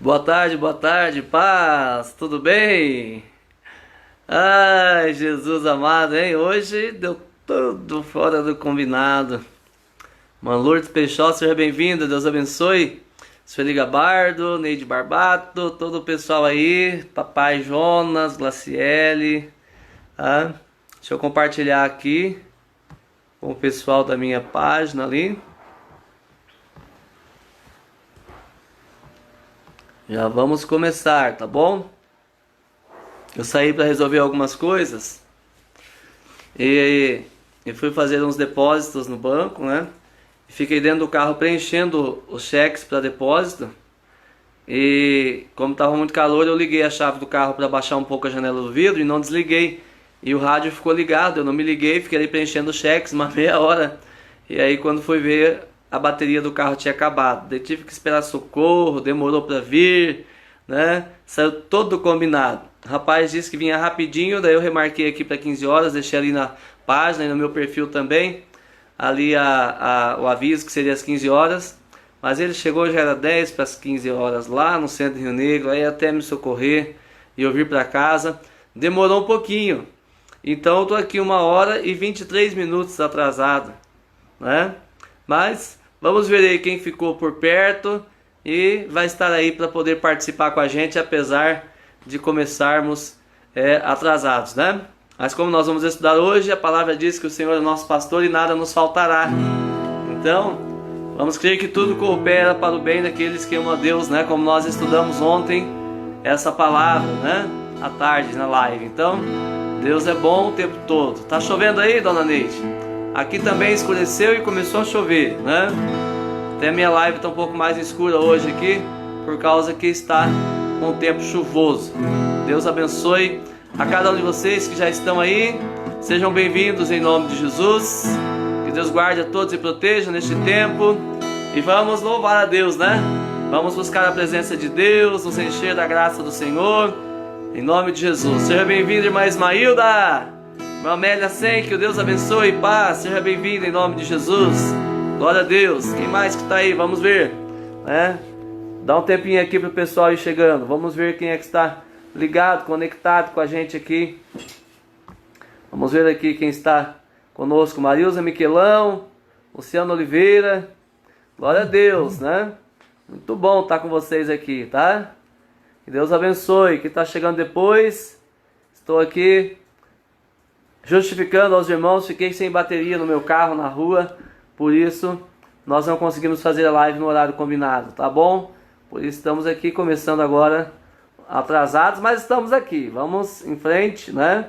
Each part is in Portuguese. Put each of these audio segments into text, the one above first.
Boa tarde, paz, tudo bem? Ai, Jesus amado, hein? Hoje deu tudo fora do combinado. Lourdes Peixoto, seja bem-vinda, Deus abençoe. Sueli Gabardo, Neide Barbato, todo o pessoal aí, Papai Jonas, Glaciele. Deixa eu compartilhar aqui com o pessoal da minha página ali. Já vamos começar, tá bom? Eu saí para resolver algumas coisas e fui fazer uns depósitos no banco, né? Fiquei dentro do carro preenchendo os cheques para depósito. E como estava muito calor, eu liguei a chave do carro para baixar um pouco a janela do vidro e não desliguei. E o rádio ficou ligado, eu não me liguei, fiquei ali preenchendo os cheques uma meia hora. E aí quando fui ver, a bateria do carro tinha acabado. Daí tive que esperar socorro, demorou para vir, né? Saiu todo combinado. O rapaz disse que vinha rapidinho, daí eu remarquei aqui para 15 horas, deixei ali na página e no meu perfil também, ali o aviso que seria às 15 horas. Mas ele chegou, já era 10 para as 15 horas lá no centro de Rio Negro, aí até me socorrer e eu vir para casa. Demorou um pouquinho. Então eu tô aqui 1h23 atrasado, né? Mas vamos ver aí quem ficou por perto e vai estar aí para poder participar com a gente, apesar de começarmos atrasados, né? Mas como nós vamos estudar hoje, a palavra diz que o Senhor é nosso pastor e nada nos faltará. Então, vamos crer que tudo coopera para o bem daqueles que amam a Deus, né? Como nós estudamos ontem essa palavra, né? À tarde na live. Então, Deus é bom o tempo todo. Tá chovendo aí, dona Neide? Aqui também escureceu e começou a chover, né? Até a minha live está um pouco mais escura hoje aqui, por causa que está com o tempo chuvoso. Deus abençoe a cada um de vocês que já estão aí. Sejam bem-vindos em nome de Jesus. Que Deus guarde a todos e proteja neste tempo. E vamos louvar a Deus, né? Vamos buscar a presença de Deus, nos encher da graça do Senhor. Em nome de Jesus. Seja bem-vinda, irmã Ismailda. Irmã Amélia Sen, que o Deus abençoe e paz. Seja bem-vinda em nome de Jesus. Glória a Deus. Quem mais que está aí? Vamos ver, né? Dá um tempinho aqui para o pessoal ir chegando. Vamos ver quem é que está ligado, conectado com a gente aqui. Vamos ver aqui quem está conosco. Marilza Miquelão, Luciano Oliveira. Glória a Deus, né? Muito bom estar com vocês aqui, tá? Que Deus abençoe. Quem está chegando depois, estou aqui justificando aos irmãos. Fiquei sem bateria no meu carro na rua, por isso nós não conseguimos fazer a live no horário combinado, tá bom? Por isso estamos aqui começando agora atrasados, mas estamos aqui. Vamos em frente, né?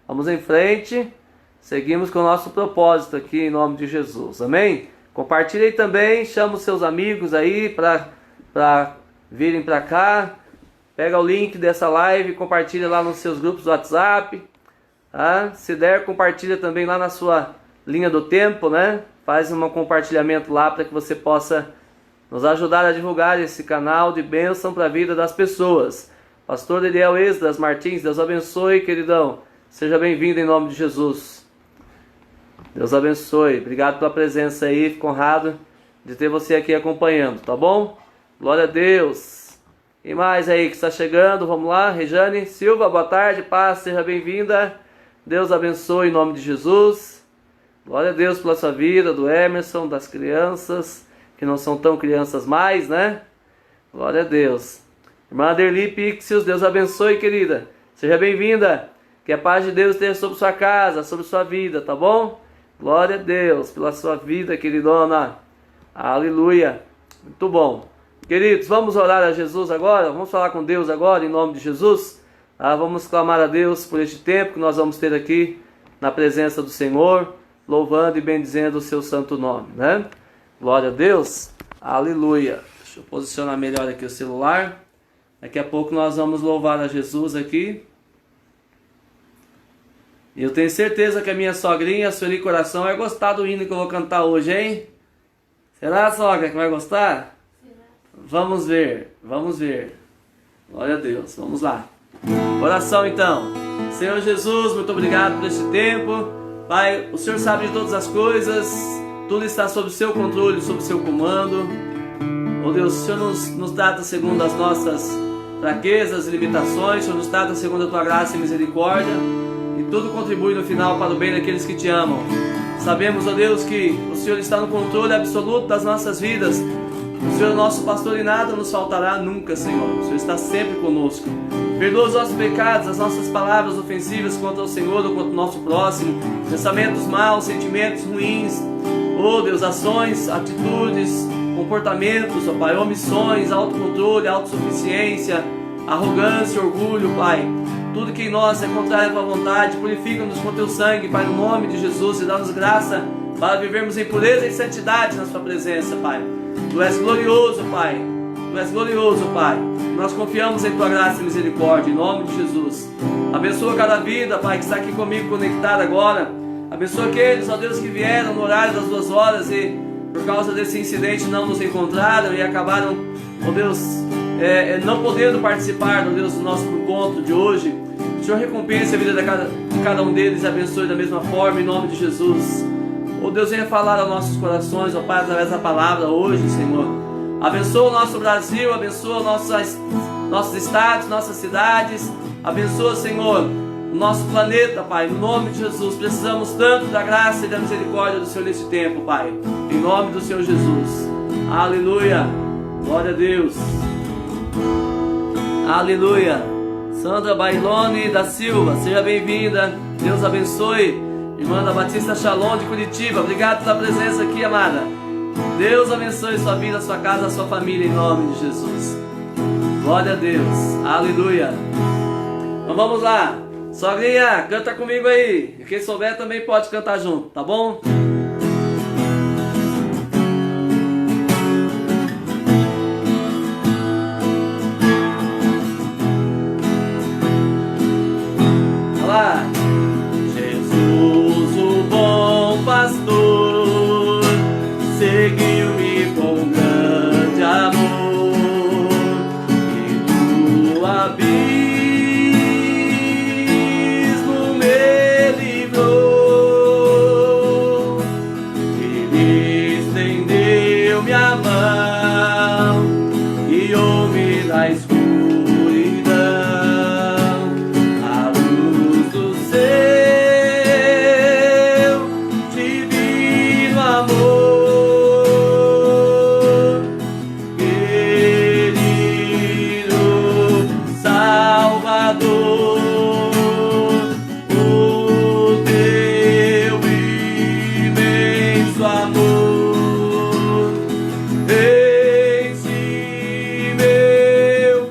Vamos em frente. Seguimos com o nosso propósito aqui em nome de Jesus. Amém? Compartilhe aí também, chama os seus amigos aí para virem para cá. Pega o link dessa live, compartilha lá nos seus grupos do WhatsApp. Tá? Se der, compartilha também lá na sua linha do tempo, né? Faz um compartilhamento lá para que você possa nos ajudar a divulgar esse canal de bênção para a vida das pessoas. Pastor Eliel Esdras Martins, Deus abençoe, queridão. Seja bem-vindo em nome de Jesus. Deus abençoe. Obrigado pela presença aí. Fico honrado de ter você aqui acompanhando, tá bom? Glória a Deus. E mais aí que está chegando, vamos lá. Rejane Silva, boa tarde, paz, seja bem-vinda. Deus abençoe em nome de Jesus. Glória a Deus pela sua vida, do Emerson, das crianças, que não são tão crianças mais, né? Glória a Deus. Irmã Aderli Pixius, Deus abençoe, querida. Seja bem-vinda. Que a paz de Deus esteja sobre sua casa, sobre sua vida, tá bom? Glória a Deus pela sua vida, queridona. Aleluia. Muito bom. Queridos, vamos orar a Jesus agora? Vamos falar com Deus agora, em nome de Jesus? Vamos clamar a Deus por este tempo que nós vamos ter aqui na presença do Senhor, louvando e bendizendo o seu santo nome, né? Glória a Deus. Aleluia. Deixa eu posicionar melhor aqui o celular. Daqui a pouco nós vamos louvar a Jesus aqui. E eu tenho certeza que a minha sogrinha, a Sueli Coração, vai gostar do hino que eu vou cantar hoje, hein? Será, sogra, que vai gostar? Vamos ver, vamos ver. Glória a Deus, vamos lá. Oração então. Senhor Jesus, muito obrigado por este tempo. Pai, o Senhor sabe de todas as coisas. Tudo está sob o seu controle, sob o seu comando. Oh Deus, o Senhor nos trata segundo as nossas fraquezas e limitações, o Senhor nos trata segundo a tua graça e misericórdia, e tudo contribui no final para o bem daqueles que te amam. Sabemos, ó Deus, que o Senhor está no controle absoluto das nossas vidas. O Senhor é nosso pastor e nada nos faltará nunca, Senhor. O Senhor está sempre conosco. Perdoa os nossos pecados, as nossas palavras ofensivas contra o Senhor ou contra o nosso próximo, pensamentos maus, sentimentos ruins, oh Deus, ações, atitudes, comportamentos, ó Pai, omissões, autocontrole, autossuficiência, arrogância, orgulho, Pai. Tudo que em nós é contrário à tua vontade, purifica-nos com teu sangue, Pai, no nome de Jesus, e dá-nos graça para vivermos em pureza e santidade na sua presença, Pai. Tu és glorioso, Pai. Tu és glorioso, Pai. Nós confiamos em tua graça e misericórdia, em nome de Jesus. Abençoa cada vida, Pai, que está aqui comigo conectada agora. Abençoa aqueles, ó Deus, que vieram no horário das 2 horas e por causa desse incidente não nos encontraram e acabaram, ó Deus, não podendo participar, ó Deus, do nosso encontro de hoje. O Senhor recompense a vida de cada um deles e abençoe da mesma forma, em nome de Jesus. Ó Deus, venha falar aos nossos corações, ó Pai, através da palavra hoje, Senhor. Abençoa o nosso Brasil, abençoa nossos estados, nossas cidades. Abençoa, Senhor, o nosso planeta, Pai, no nome de Jesus. Precisamos tanto da graça e da misericórdia do Senhor nesse tempo, Pai, em nome do Senhor Jesus. Aleluia, glória a Deus. Aleluia. Sandra Bailone da Silva, seja bem-vinda, Deus abençoe. Irmã da Batista Shalom de Curitiba, obrigado pela presença aqui, amada. Deus abençoe sua vida, sua casa, sua família, em nome de Jesus. Glória a Deus, aleluia. Então vamos lá, sogrinha, canta comigo aí. E quem souber também pode cantar junto, tá bom? Olha lá. Jesus, o bom pastor, seguiu-me com grande amor e do abismo me livrou. Ele estendeu-me a mão, guiou-me da escuridão, à luz do céu. Amor, vence meu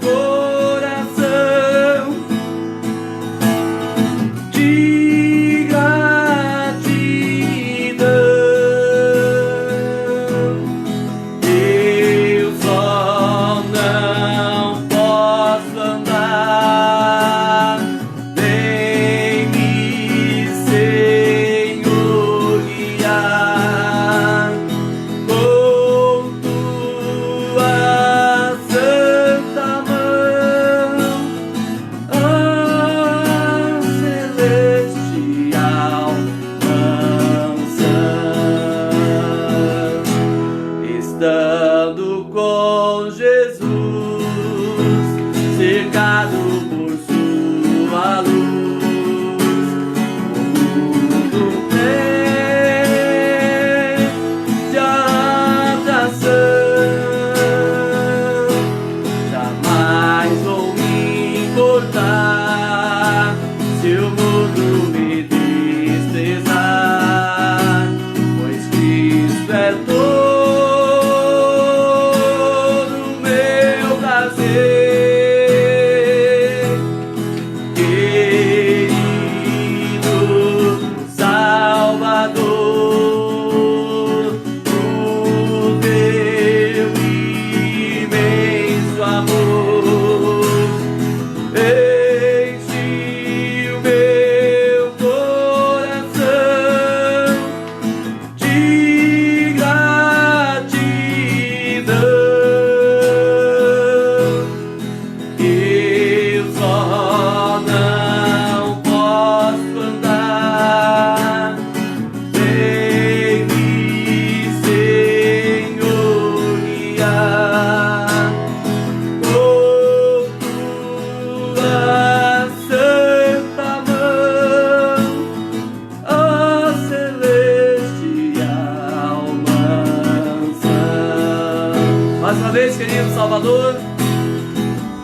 Salvador.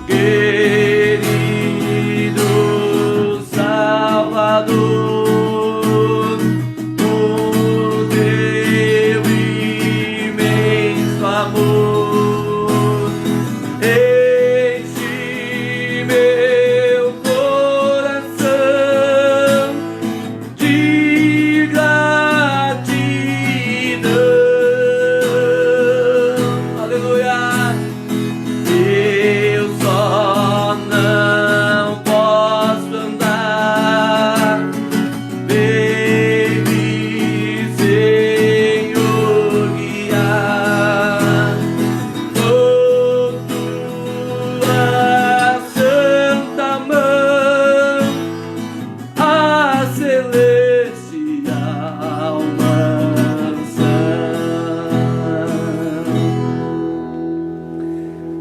Querido Salvador, o teu imenso amor enche meu coração de gratidão. Aleluia! Eu só não posso andar, vem-me, Senhor, guiar. Com tua santa mão, a celestial mansão.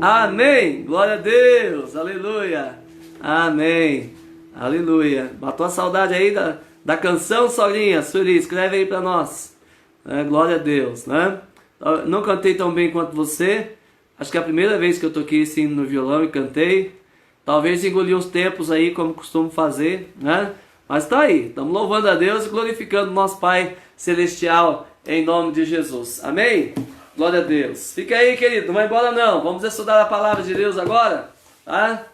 Amém. Glória a Deus. Aleluia. Amém. Aleluia. Matou a saudade aí da canção, Solinha? Suri, escreve aí pra nós. Glória a Deus, né? Eu não cantei tão bem quanto você. Acho que é a primeira vez que eu toquei assim no violão e cantei. Talvez engoli uns tempos aí, como costumo fazer, né? Mas tá aí. Estamos louvando a Deus e glorificando o nosso Pai Celestial em nome de Jesus. Amém? Glória a Deus. Fica aí, querido. Não vai embora não. Vamos estudar a palavra de Deus agora, tá?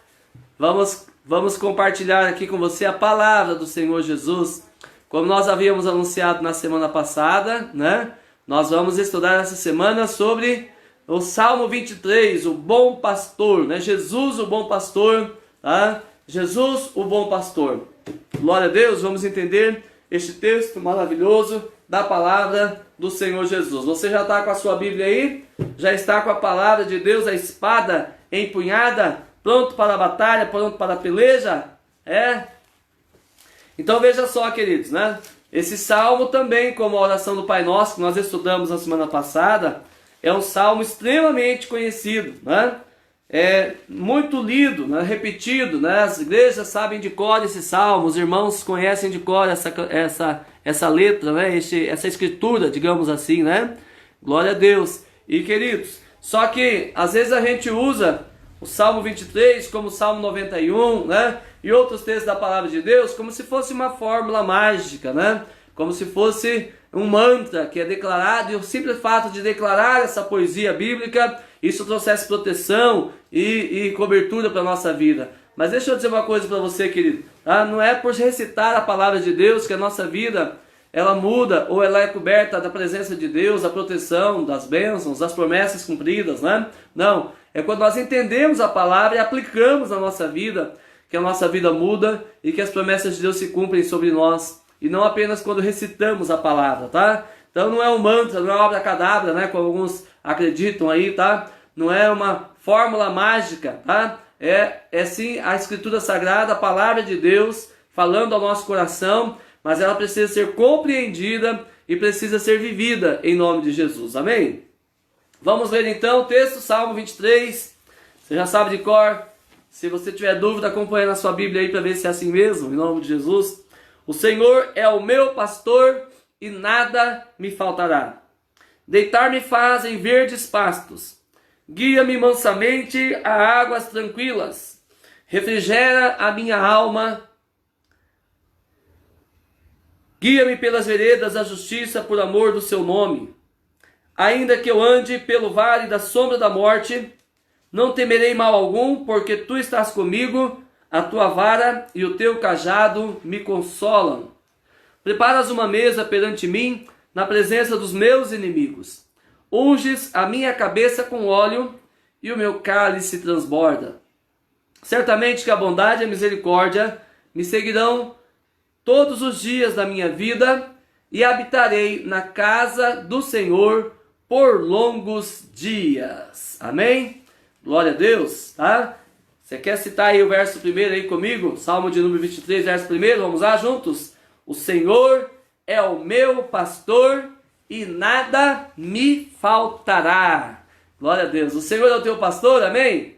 Vamos compartilhar aqui com você a palavra do Senhor Jesus. Como nós havíamos anunciado na semana passada, né? Nós vamos estudar essa semana sobre o Salmo 23, o bom pastor, né? Jesus, o bom pastor, tá? Jesus, o bom pastor. Glória a Deus, vamos entender este texto maravilhoso da palavra do Senhor Jesus. Você já está com a sua Bíblia aí? Já está com a palavra de Deus, a espada empunhada, pronto para a batalha, pronto para a peleja? Então veja só, queridos, né? Esse salmo também, como a oração do Pai Nosso, que nós estudamos na semana passada, é um salmo extremamente conhecido, né? É muito lido, né? Repetido, né? As igrejas sabem de cor esse salmo, os irmãos conhecem de cor essa letra, né? Essa escritura, digamos assim, né? Glória a Deus. E queridos, só que às vezes a gente usa o Salmo 23 como o Salmo 91, né? E outros textos da palavra de Deus como se fosse uma fórmula mágica, né? Como se fosse um mantra que é declarado, e o simples fato de declarar essa poesia bíblica, isso trouxesse proteção e cobertura para a nossa vida. Mas deixa eu dizer uma coisa para você, querido, tá? Não é por recitar a palavra de Deus que a nossa vida ela muda ou ela é coberta da presença de Deus, da proteção, das bênçãos, das promessas cumpridas, né? Não, é quando nós entendemos a palavra e aplicamos na nossa vida, que a nossa vida muda e que as promessas de Deus se cumprem sobre nós. E não apenas quando recitamos a palavra, tá? Então não é um mantra, não é uma abracadabra, né? Como alguns acreditam aí, tá? Não é uma fórmula mágica, tá? É sim a Escritura Sagrada, a palavra de Deus, falando ao nosso coração, mas ela precisa ser compreendida e precisa ser vivida em nome de Jesus. Amém? Vamos ler então o texto, Salmo 23. Você já sabe de cor. Se você tiver dúvida, acompanhe na sua Bíblia aí para ver se é assim mesmo, em nome de Jesus. O Senhor é o meu pastor e nada me faltará. Deitar-me faz em verdes pastos. Guia-me mansamente a águas tranquilas. Refrigera a minha alma. Guia-me pelas veredas da justiça por amor do seu nome. Ainda que eu ande pelo vale da sombra da morte, não temerei mal algum, porque tu estás comigo, a tua vara e o teu cajado me consolam. Preparas uma mesa perante mim, na presença dos meus inimigos. Unges a minha cabeça com óleo, e o meu cálice transborda. Certamente que a bondade e a misericórdia me seguirão todos os dias da minha vida, e habitarei na casa do Senhor por longos dias. Amém? Glória a Deus, tá? Você quer citar aí o verso primeiro aí comigo? Salmo de número 23, verso primeiro, vamos lá juntos? O Senhor é o meu pastor e nada me faltará. Glória a Deus. O Senhor é o teu pastor, amém?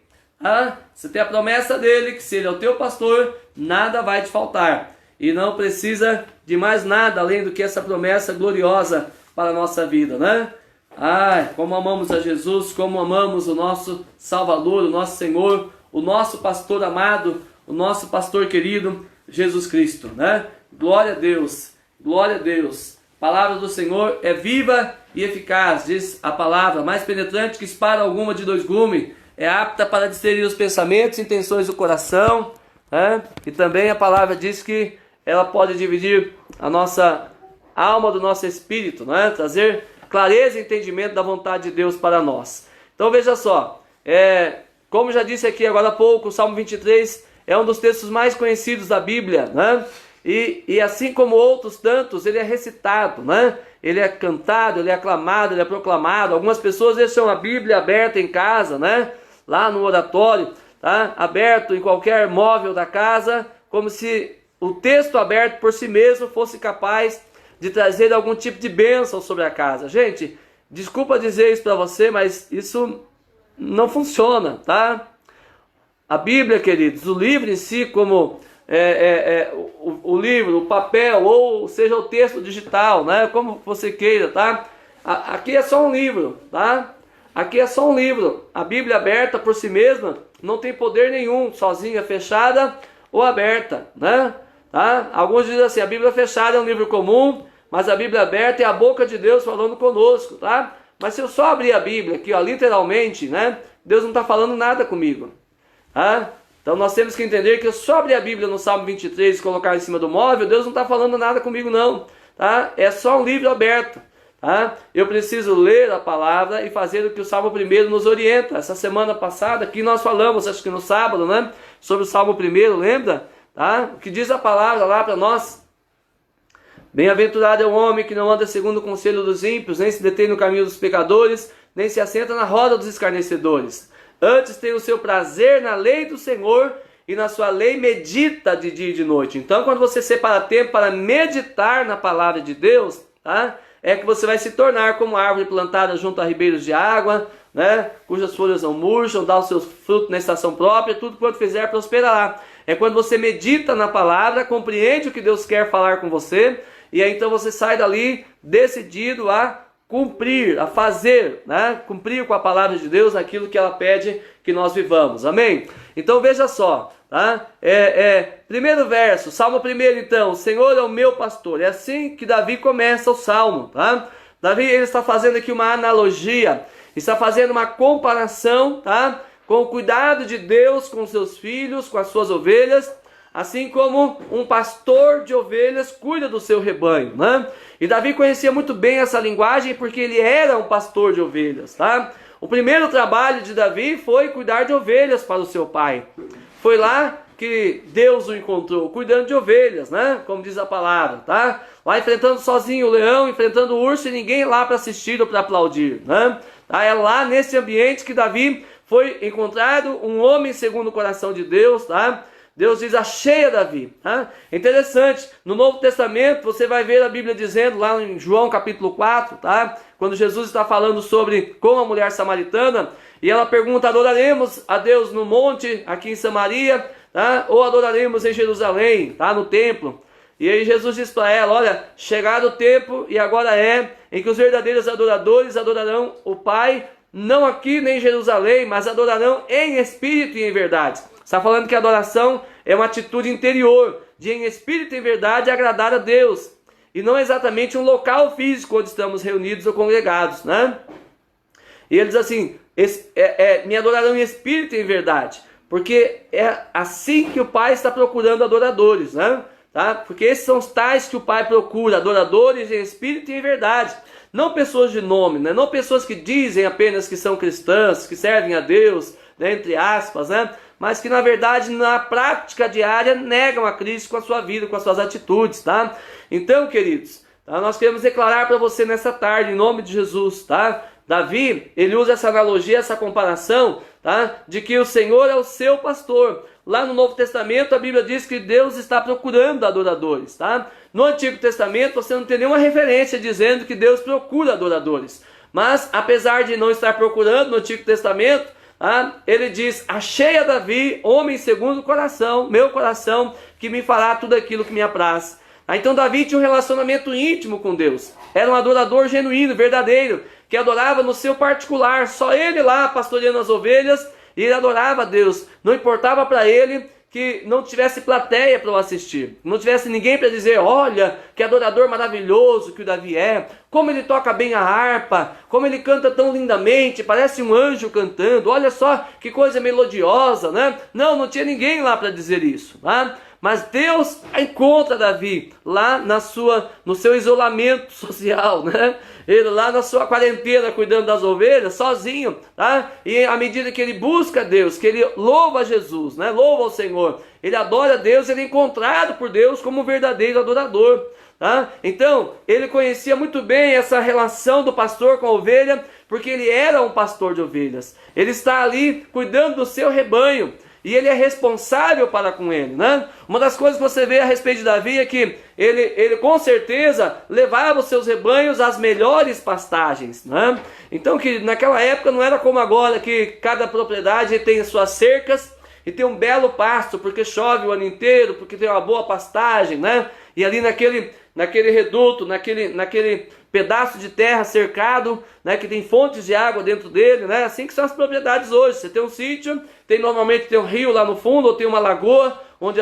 Você tem a promessa dele, que se ele é o teu pastor, nada vai te faltar. E não precisa de mais nada além do que essa promessa gloriosa para a nossa vida, né? Ai, como amamos a Jesus, como amamos o nosso Salvador, o nosso Senhor, o nosso pastor amado, o nosso pastor querido, Jesus Cristo, né? Glória a Deus, glória a Deus. A palavra do Senhor é viva e eficaz, diz a palavra, mais penetrante que espada alguma de dois gumes, é apta para discernir os pensamentos e intenções do coração, né? E também a palavra diz que ela pode dividir a nossa alma do nosso espírito, né? Trazer clareza e entendimento da vontade de Deus para nós. Então veja só, como já disse aqui agora há pouco, o Salmo 23 é um dos textos mais conhecidos da Bíblia, né? E assim como outros tantos, ele é recitado, né? Ele é cantado, ele é aclamado, ele é proclamado. Algumas pessoas deixam a Bíblia aberta em casa, né? Lá no oratório, tá? Aberto em qualquer móvel da casa, como se o texto aberto por si mesmo fosse capaz de trazer algum tipo de bênção sobre a casa. Gente, desculpa dizer isso para você, mas isso não funciona, tá? A Bíblia, queridos, o livro em si, como o livro, o papel, ou seja, o texto digital, né? Como você queira, tá? Aqui é só um livro, tá? Aqui é só um livro. A Bíblia aberta por si mesma não tem poder nenhum, sozinha, fechada ou aberta, né? Tá? Alguns dizem assim, a Bíblia fechada é um livro comum, mas a Bíblia aberta é a boca de Deus falando conosco, tá? Mas se eu só abrir a Bíblia aqui, ó, literalmente, né? Deus não está falando nada comigo, tá? Então nós temos que entender que eu só abrir a Bíblia no Salmo 23 e colocar em cima do móvel, Deus não está falando nada comigo não, tá? É só um livro aberto, tá? Eu preciso ler a palavra e fazer o que o Salmo 1 nos orienta. Essa semana passada aqui nós falamos, acho que no sábado, né? Sobre o Salmo 1, lembra? Tá? O que diz a palavra lá para nós? Bem-aventurado é o homem que não anda segundo o conselho dos ímpios, nem se detém no caminho dos pecadores, nem se assenta na roda dos escarnecedores. Antes tem o seu prazer na lei do Senhor, e na sua lei medita de dia e de noite. Então, quando você separa tempo para meditar na palavra de Deus, tá? É que você vai se tornar como árvore plantada junto a ribeiros de água, né? Cujas folhas não murcham, dá os seus frutos na estação própria, tudo quanto fizer prosperará. É quando você medita na palavra, compreende o que Deus quer falar com você, e aí então você sai dali decidido a cumprir, a fazer, né? Cumprir com a palavra de Deus aquilo que ela pede que nós vivamos. Amém? Então veja só, tá? Primeiro verso, Salmo 1 então, o Senhor é o meu pastor. É assim que Davi começa o Salmo, tá? Davi, ele está fazendo aqui uma analogia, está fazendo uma comparação, tá? Com o cuidado de Deus com seus filhos, com as suas ovelhas, assim como um pastor de ovelhas cuida do seu rebanho, né? E Davi conhecia muito bem essa linguagem porque ele era um pastor de ovelhas, tá? O primeiro trabalho de Davi foi cuidar de ovelhas para o seu pai. Foi lá que Deus o encontrou, cuidando de ovelhas, né? Como diz a palavra, tá? Lá enfrentando sozinho o leão, enfrentando o urso e ninguém lá para assistir ou para aplaudir, né? Tá? É lá nesse ambiente que Davi foi encontrado um homem segundo o coração de Deus, tá? Deus diz, achei a Davi. Tá? Interessante, no Novo Testamento você vai ver a Bíblia dizendo lá em João capítulo 4, tá? Quando Jesus está falando sobre com a mulher samaritana, e ela pergunta, adoraremos a Deus no monte, aqui em Samaria, tá? Ou adoraremos em Jerusalém, tá? No templo. E aí Jesus diz para ela, olha, chegado o tempo, e agora é, em que os verdadeiros adoradores adorarão o Pai, não aqui nem em Jerusalém, mas adorarão em espírito e em verdade. Está falando que a adoração é uma atitude interior, de em espírito e em verdade agradar a Deus. E não exatamente um local físico onde estamos reunidos ou congregados, né? E ele diz assim, me adorarão em espírito e em verdade. Porque é assim que o Pai está procurando adoradores, né? Tá? Porque esses são os tais que o Pai procura, adoradores em espírito e em verdade. Não pessoas de nome, né? Não pessoas que dizem apenas que são cristãs, que servem a Deus, né? Entre aspas, né? Mas que na verdade na prática diária negam a Cristo com a sua vida, com as suas atitudes, tá? Então, queridos, tá? Nós queremos declarar para você nessa tarde, em nome de Jesus, tá? Davi, ele usa essa analogia, essa comparação, tá? De que o Senhor é o seu pastor. Lá no Novo Testamento a Bíblia diz que Deus está procurando adoradores, tá? No Antigo Testamento você não tem nenhuma referência dizendo que Deus procura adoradores. Mas apesar de não estar procurando no Antigo Testamento, ele diz, achei a Davi, homem segundo o coração, meu coração, que me fará tudo aquilo que me apraz. Então Davi tinha um relacionamento íntimo com Deus, era um adorador genuíno, verdadeiro, que adorava no seu particular, só ele lá pastoreando as ovelhas, e ele adorava a Deus. Não importava para ele que não tivesse plateia para o assistir, não tivesse ninguém para dizer, olha, que adorador maravilhoso que o Davi é, como ele toca bem a harpa, como ele canta tão lindamente, parece um anjo cantando, olha só que coisa melodiosa, né? Não tinha ninguém lá para dizer isso, tá? Mas Deus encontra Davi lá no seu isolamento social, né? Ele lá na sua quarentena cuidando das ovelhas, sozinho, tá? E à medida que ele busca Deus, que ele louva Jesus, né? Louva o Senhor, ele adora Deus, ele é encontrado por Deus como um verdadeiro adorador, tá? Então, ele conhecia muito bem essa relação do pastor com a ovelha, porque ele era um pastor de ovelhas. Ele está ali cuidando do seu rebanho. E ele é responsável para com ele, né? Uma das coisas que você vê a respeito de Davi é que ele com certeza levava os seus rebanhos às melhores pastagens, né? Então que naquela época não era como agora, que cada propriedade tem as suas cercas e tem um belo pasto, porque chove o ano inteiro, porque tem uma boa pastagem, né? E ali naquele reduto, naquele pedaço de terra cercado, né, que tem fontes de água dentro dele, né? Assim que são as propriedades hoje. Você tem um sítio, normalmente tem um rio lá no fundo, ou tem uma lagoa onde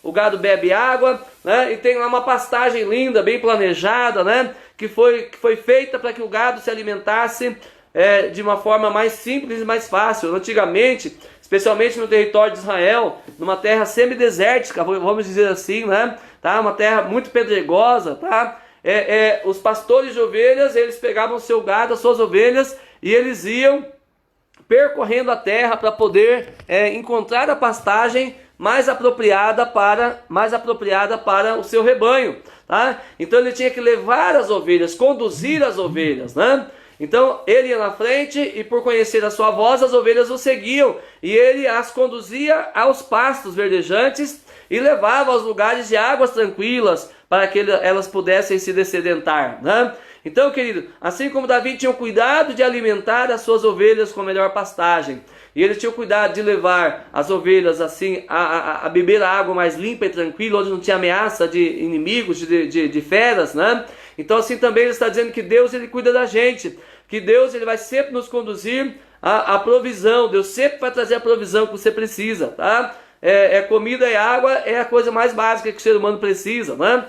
o gado bebe água, né? E tem lá uma pastagem linda, bem planejada, né? Que foi feita para que o gado se alimentasse de uma forma mais simples e mais fácil. Antigamente, especialmente no território de Israel, numa terra semidesértica, vamos dizer assim, né? Tá? Uma terra muito pedregosa, tá? Os pastores de ovelhas, eles pegavam o seu gado, as suas ovelhas, e eles iam percorrendo a terra para poder encontrar a pastagem mais apropriada para o seu rebanho, tá? Então ele tinha que levar as ovelhas, conduzir as ovelhas, né? Então ele ia na frente e, por conhecer a sua voz, as ovelhas o seguiam, e ele as conduzia aos pastos verdejantes e levava aos lugares de águas tranquilas para que elas pudessem se dessedentar, né? Então, querido, assim como Davi tinha o cuidado de alimentar as suas ovelhas com a melhor pastagem, e ele tinha o cuidado de levar as ovelhas assim a beber a água mais limpa e tranquila, onde não tinha ameaça de inimigos, de feras, né? Então assim também ele está dizendo que Deus, ele cuida da gente, que Deus, ele vai sempre nos conduzir à provisão. Deus sempre vai trazer a provisão que você precisa, tá? Comida e água é a coisa mais básica que o ser humano precisa, né?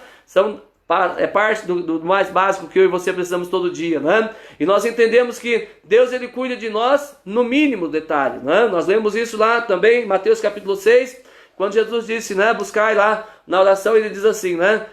É parte do mais básico que eu e você precisamos todo dia, né? E nós entendemos que Deus, ele cuida de nós no mínimo detalhe, né? Nós lemos isso lá também em Mateus capítulo 6, quando Jesus disse, né, buscai lá na oração, ele diz assim, né,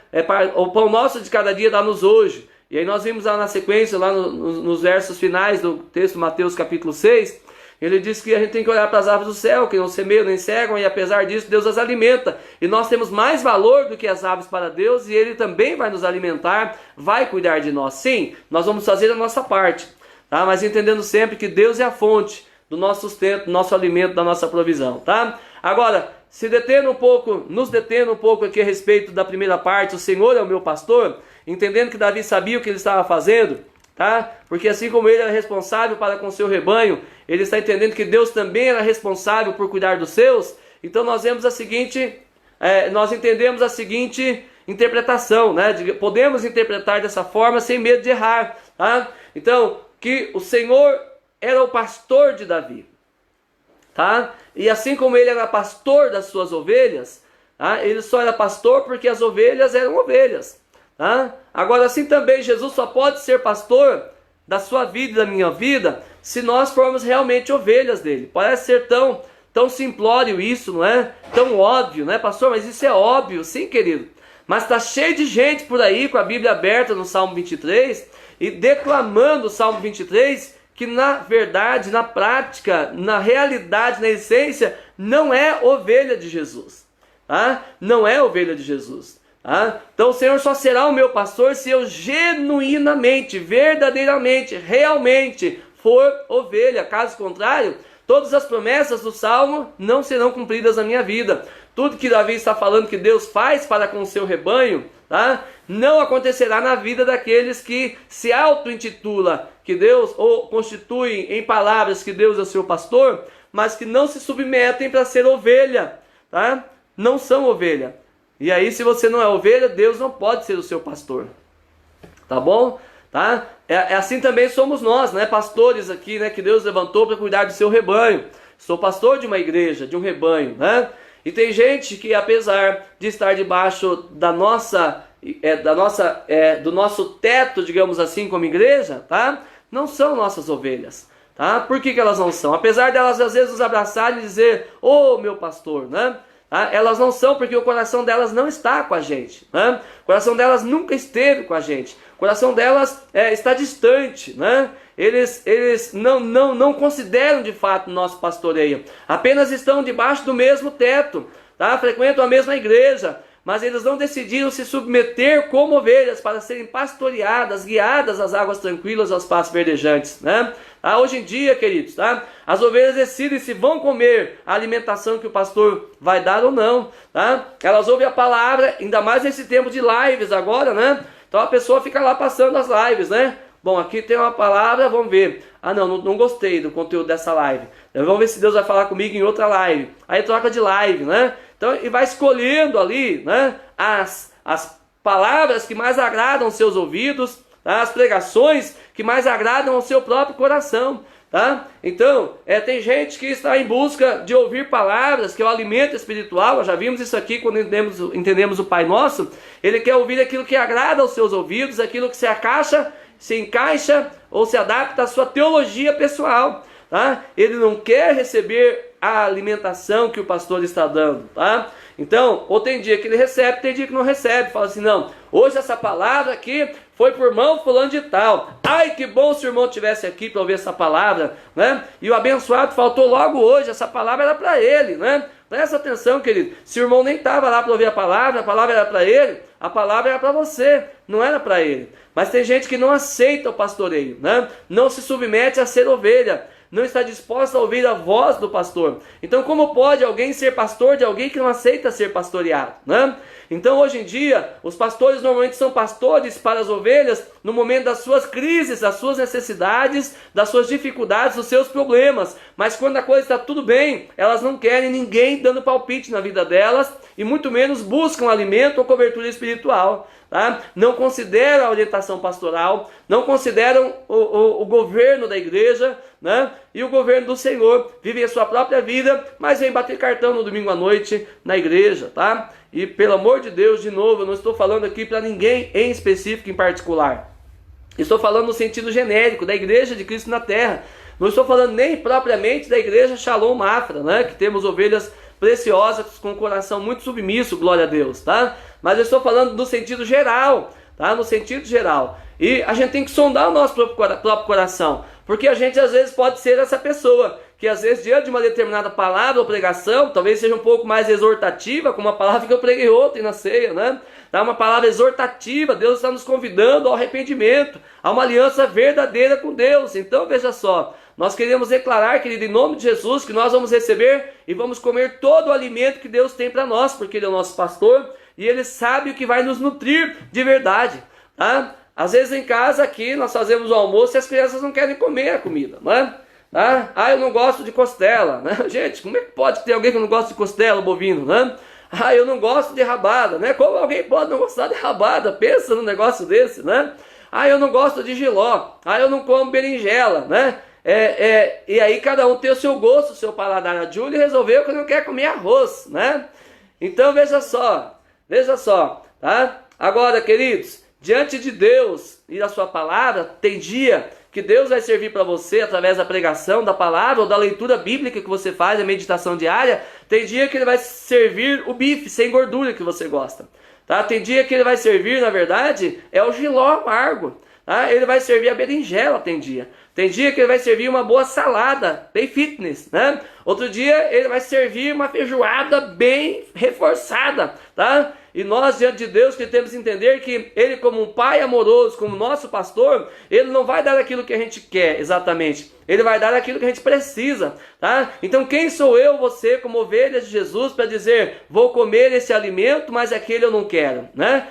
o pão nosso de cada dia dá-nos hoje. E aí nós vimos lá na sequência, lá nos versos finais do texto Mateus capítulo 6, ele diz que a gente tem que olhar para as aves do céu, que não semeiam nem cegam, e apesar disso Deus as alimenta. E nós temos mais valor do que as aves para Deus, e ele também vai nos alimentar, vai cuidar de nós. Sim, nós vamos fazer a nossa parte, tá? Mas entendendo sempre que Deus é a fonte do nosso sustento, do nosso alimento, da nossa provisão, tá? Agora, nos detendo um pouco aqui a respeito da primeira parte, o Senhor é o meu pastor, entendendo que Davi sabia o que ele estava fazendo, tá? Porque assim como ele era responsável para com o seu rebanho, ele está entendendo que Deus também era responsável por cuidar dos seus. Então nós entendemos a seguinte interpretação, né? Podemos interpretar dessa forma sem medo de errar, tá? Então, que o Senhor era o pastor de Davi, tá? E assim como ele era pastor das suas ovelhas, tá? Ele só era pastor porque as ovelhas eram ovelhas, tá? Agora, assim também Jesus só pode ser pastor da sua vida e da minha vida se nós formos realmente ovelhas dele. Parece ser tão simplório isso, não é? Tão óbvio, né, pastor? Mas isso é óbvio, sim, querido. Mas está cheio de gente por aí com a Bíblia aberta no Salmo 23 e declamando o Salmo 23, que na verdade, na prática, na realidade, na essência, não é ovelha de Jesus, tá? Não é ovelha de Jesus, tá? Então o Senhor só será o meu pastor se eu genuinamente, verdadeiramente, realmente for ovelha. Caso contrário, todas as promessas do Salmo não serão cumpridas na minha vida. Tudo que Davi está falando que Deus faz para com o seu rebanho, tá? Não acontecerá na vida daqueles que se auto-intitula que Deus, ou constituem em palavras que Deus é o seu pastor, mas que não se submetem para ser ovelha, tá? Não são ovelha. E aí, se você não é ovelha, Deus não pode ser o seu pastor, tá bom? tá? Assim também somos nós, né? Pastores aqui, né? Que Deus levantou para cuidar do seu rebanho. Sou pastor de uma igreja, de um rebanho, né? E tem gente que, apesar de estar debaixo do nosso teto, digamos assim, como igreja, tá? Não são nossas ovelhas, tá? Por que elas não são? Apesar delas às vezes nos abraçarem e dizer, ô meu pastor, né? Tá? Elas não são porque o coração delas não está com a gente, né? O coração delas nunca esteve com a gente. O coração delas está distante, né? Eles não consideram de fato o nosso pastoreio. Apenas estão debaixo do mesmo teto, tá? Frequentam a mesma igreja, mas eles não decidiram se submeter como ovelhas para serem pastoreadas, guiadas às águas tranquilas, aos pastos verdejantes, né? Hoje em dia, queridos, tá? As ovelhas decidem se vão comer a alimentação que o pastor vai dar ou não, tá? Elas ouvem a palavra, ainda mais nesse tempo de lives agora, né? Então a pessoa fica lá passando as lives, né? Bom, aqui tem uma palavra, vamos ver. Não gostei do conteúdo dessa live. Vamos ver se Deus vai falar comigo em outra live. Aí troca de live, né? Então, e vai escolhendo ali, né, as palavras que mais agradam aos seus ouvidos, tá? As pregações que mais agradam ao seu próprio coração, tá? Então, tem gente que está em busca de ouvir palavras, que é o alimento espiritual. Nós já vimos isso aqui quando entendemos o Pai Nosso. Ele quer ouvir aquilo que agrada aos seus ouvidos, aquilo que se encaixa ou se adapta à sua teologia pessoal, tá? Ele não quer receber a alimentação que o pastor está dando, tá? Então, ou tem dia que ele recebe, tem dia que não recebe. Fala assim, não, hoje essa palavra aqui foi por irmão fulano de tal. Ai, que bom se o irmão estivesse aqui para ouvir essa palavra, né? E o abençoado faltou logo hoje, essa palavra era para ele, né? Presta atenção, querido. Se o irmão nem estava lá para ouvir a palavra era para ele, a palavra era para você, não era para ele. Mas tem gente que não aceita o pastoreio, né? Não se submete a ser ovelha, não está disposta a ouvir a voz do pastor. Então, como pode alguém ser pastor de alguém que não aceita ser pastoreado, né? Então, hoje em dia, os pastores normalmente são pastores para as ovelhas no momento das suas crises, das suas necessidades, das suas dificuldades, dos seus problemas. Mas quando a coisa está tudo bem, elas não querem ninguém dando palpite na vida delas e muito menos buscam alimento ou cobertura espiritual. Tá? Não consideram a orientação pastoral, não consideram o governo da igreja, né? E o governo do Senhor. Vivem a sua própria vida, mas vem bater cartão no domingo à noite na igreja, tá? E pelo amor de Deus, de novo, eu não estou falando aqui para ninguém em específico, em particular. Estou falando no sentido genérico da igreja de Cristo na terra. Não estou falando nem propriamente da igreja Shalom Mafra, né? Que temos ovelhas preciosas com o coração muito submisso, glória a Deus, tá? Mas eu estou falando no sentido geral, tá? No sentido geral. E a gente tem que sondar o nosso próprio coração, porque a gente às vezes pode ser essa pessoa que às vezes diante de uma determinada palavra ou pregação, talvez seja um pouco mais exortativa, como a palavra que eu preguei ontem na ceia, né? Tá? Uma palavra exortativa, Deus está nos convidando ao arrependimento, a uma aliança verdadeira com Deus. Então veja só, nós queremos declarar, querido, em nome de Jesus, que nós vamos receber e vamos comer todo o alimento que Deus tem para nós, porque Ele é o nosso pastor e Ele sabe o que vai nos nutrir de verdade, tá? Às vezes em casa aqui nós fazemos o almoço e as crianças não querem comer a comida, né? Eu não gosto de costela, né? Gente, como é que pode ter alguém que não gosta de costela bovino, né? Eu não gosto de rabada, né? Como alguém pode não gostar de rabada? Pensa num negócio desse, né? Eu não gosto de jiló, eu não como berinjela, né? E aí cada um tem o seu gosto, o seu paladar. A Júlia resolveu que não quer comer arroz, né? Então veja só, tá? Agora, queridos, diante de Deus e da sua palavra, tem dia que Deus vai servir para você através da pregação, da palavra ou da leitura bíblica que você faz, a meditação diária. Tem dia que Ele vai servir o bife sem gordura que você gosta, tá? Tem dia que Ele vai servir, na verdade, o jiló amargo, tá? Ele vai servir a berinjela, tem dia. Tem dia que Ele vai servir uma boa salada, bem fitness, né? Outro dia Ele vai servir uma feijoada bem reforçada, tá? E nós, diante de Deus, que temos que entender que Ele, como um Pai amoroso, como nosso pastor, Ele não vai dar aquilo que a gente quer exatamente. Ele vai dar aquilo que a gente precisa, tá? Então quem sou eu, você, como ovelhas de Jesus, para dizer, vou comer esse alimento, mas aquele eu não quero, né?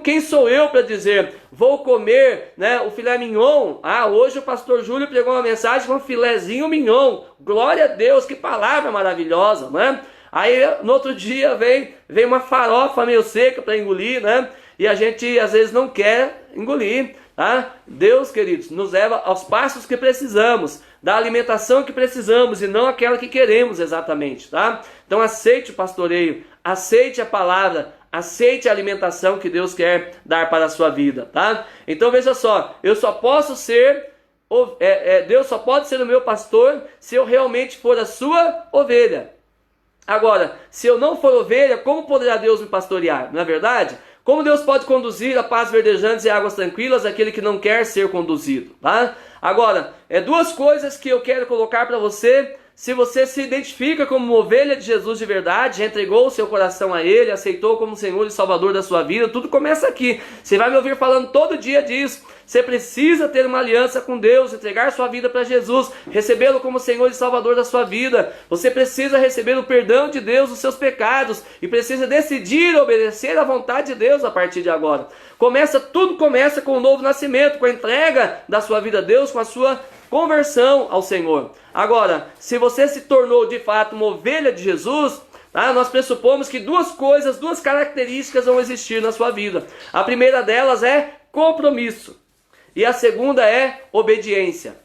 Quem sou eu para dizer, vou comer, né, o filé mignon? Hoje o pastor Júlio pregou uma mensagem com filézinho mignon. Glória a Deus, que palavra maravilhosa, né? Aí no outro dia vem uma farofa meio seca para engolir, né? E a gente às vezes não quer engolir, tá? Deus, queridos, nos leva aos passos que precisamos, da alimentação que precisamos e não aquela que queremos exatamente, tá? Então aceite o pastoreio, aceite a palavra, aceite a alimentação que Deus quer dar para a sua vida, tá? Então veja só, eu só posso ser, Deus só pode ser o meu pastor se eu realmente for a sua ovelha. Agora, se eu não for ovelha, como poderá Deus me pastorear? Não é verdade? Como Deus pode conduzir a paz verdejantes e águas tranquilas aquele que não quer ser conduzido, tá? Agora, duas coisas que eu quero colocar para você. Se você se identifica como uma ovelha de Jesus de verdade, já entregou o seu coração a Ele, aceitou como Senhor e Salvador da sua vida, tudo começa aqui. Você vai me ouvir falando todo dia disso. Você precisa ter uma aliança com Deus, entregar sua vida para Jesus, recebê-lo como Senhor e Salvador da sua vida. Você precisa receber o perdão de Deus dos seus pecados e precisa decidir obedecer à vontade de Deus a partir de agora. Tudo começa com o novo nascimento, com a entrega da sua vida a Deus, com a sua conversão ao Senhor. Agora, se você se tornou de fato uma ovelha de Jesus, tá? Nós pressupomos que duas características vão existir na sua vida. A primeira delas é compromisso e a segunda é obediência,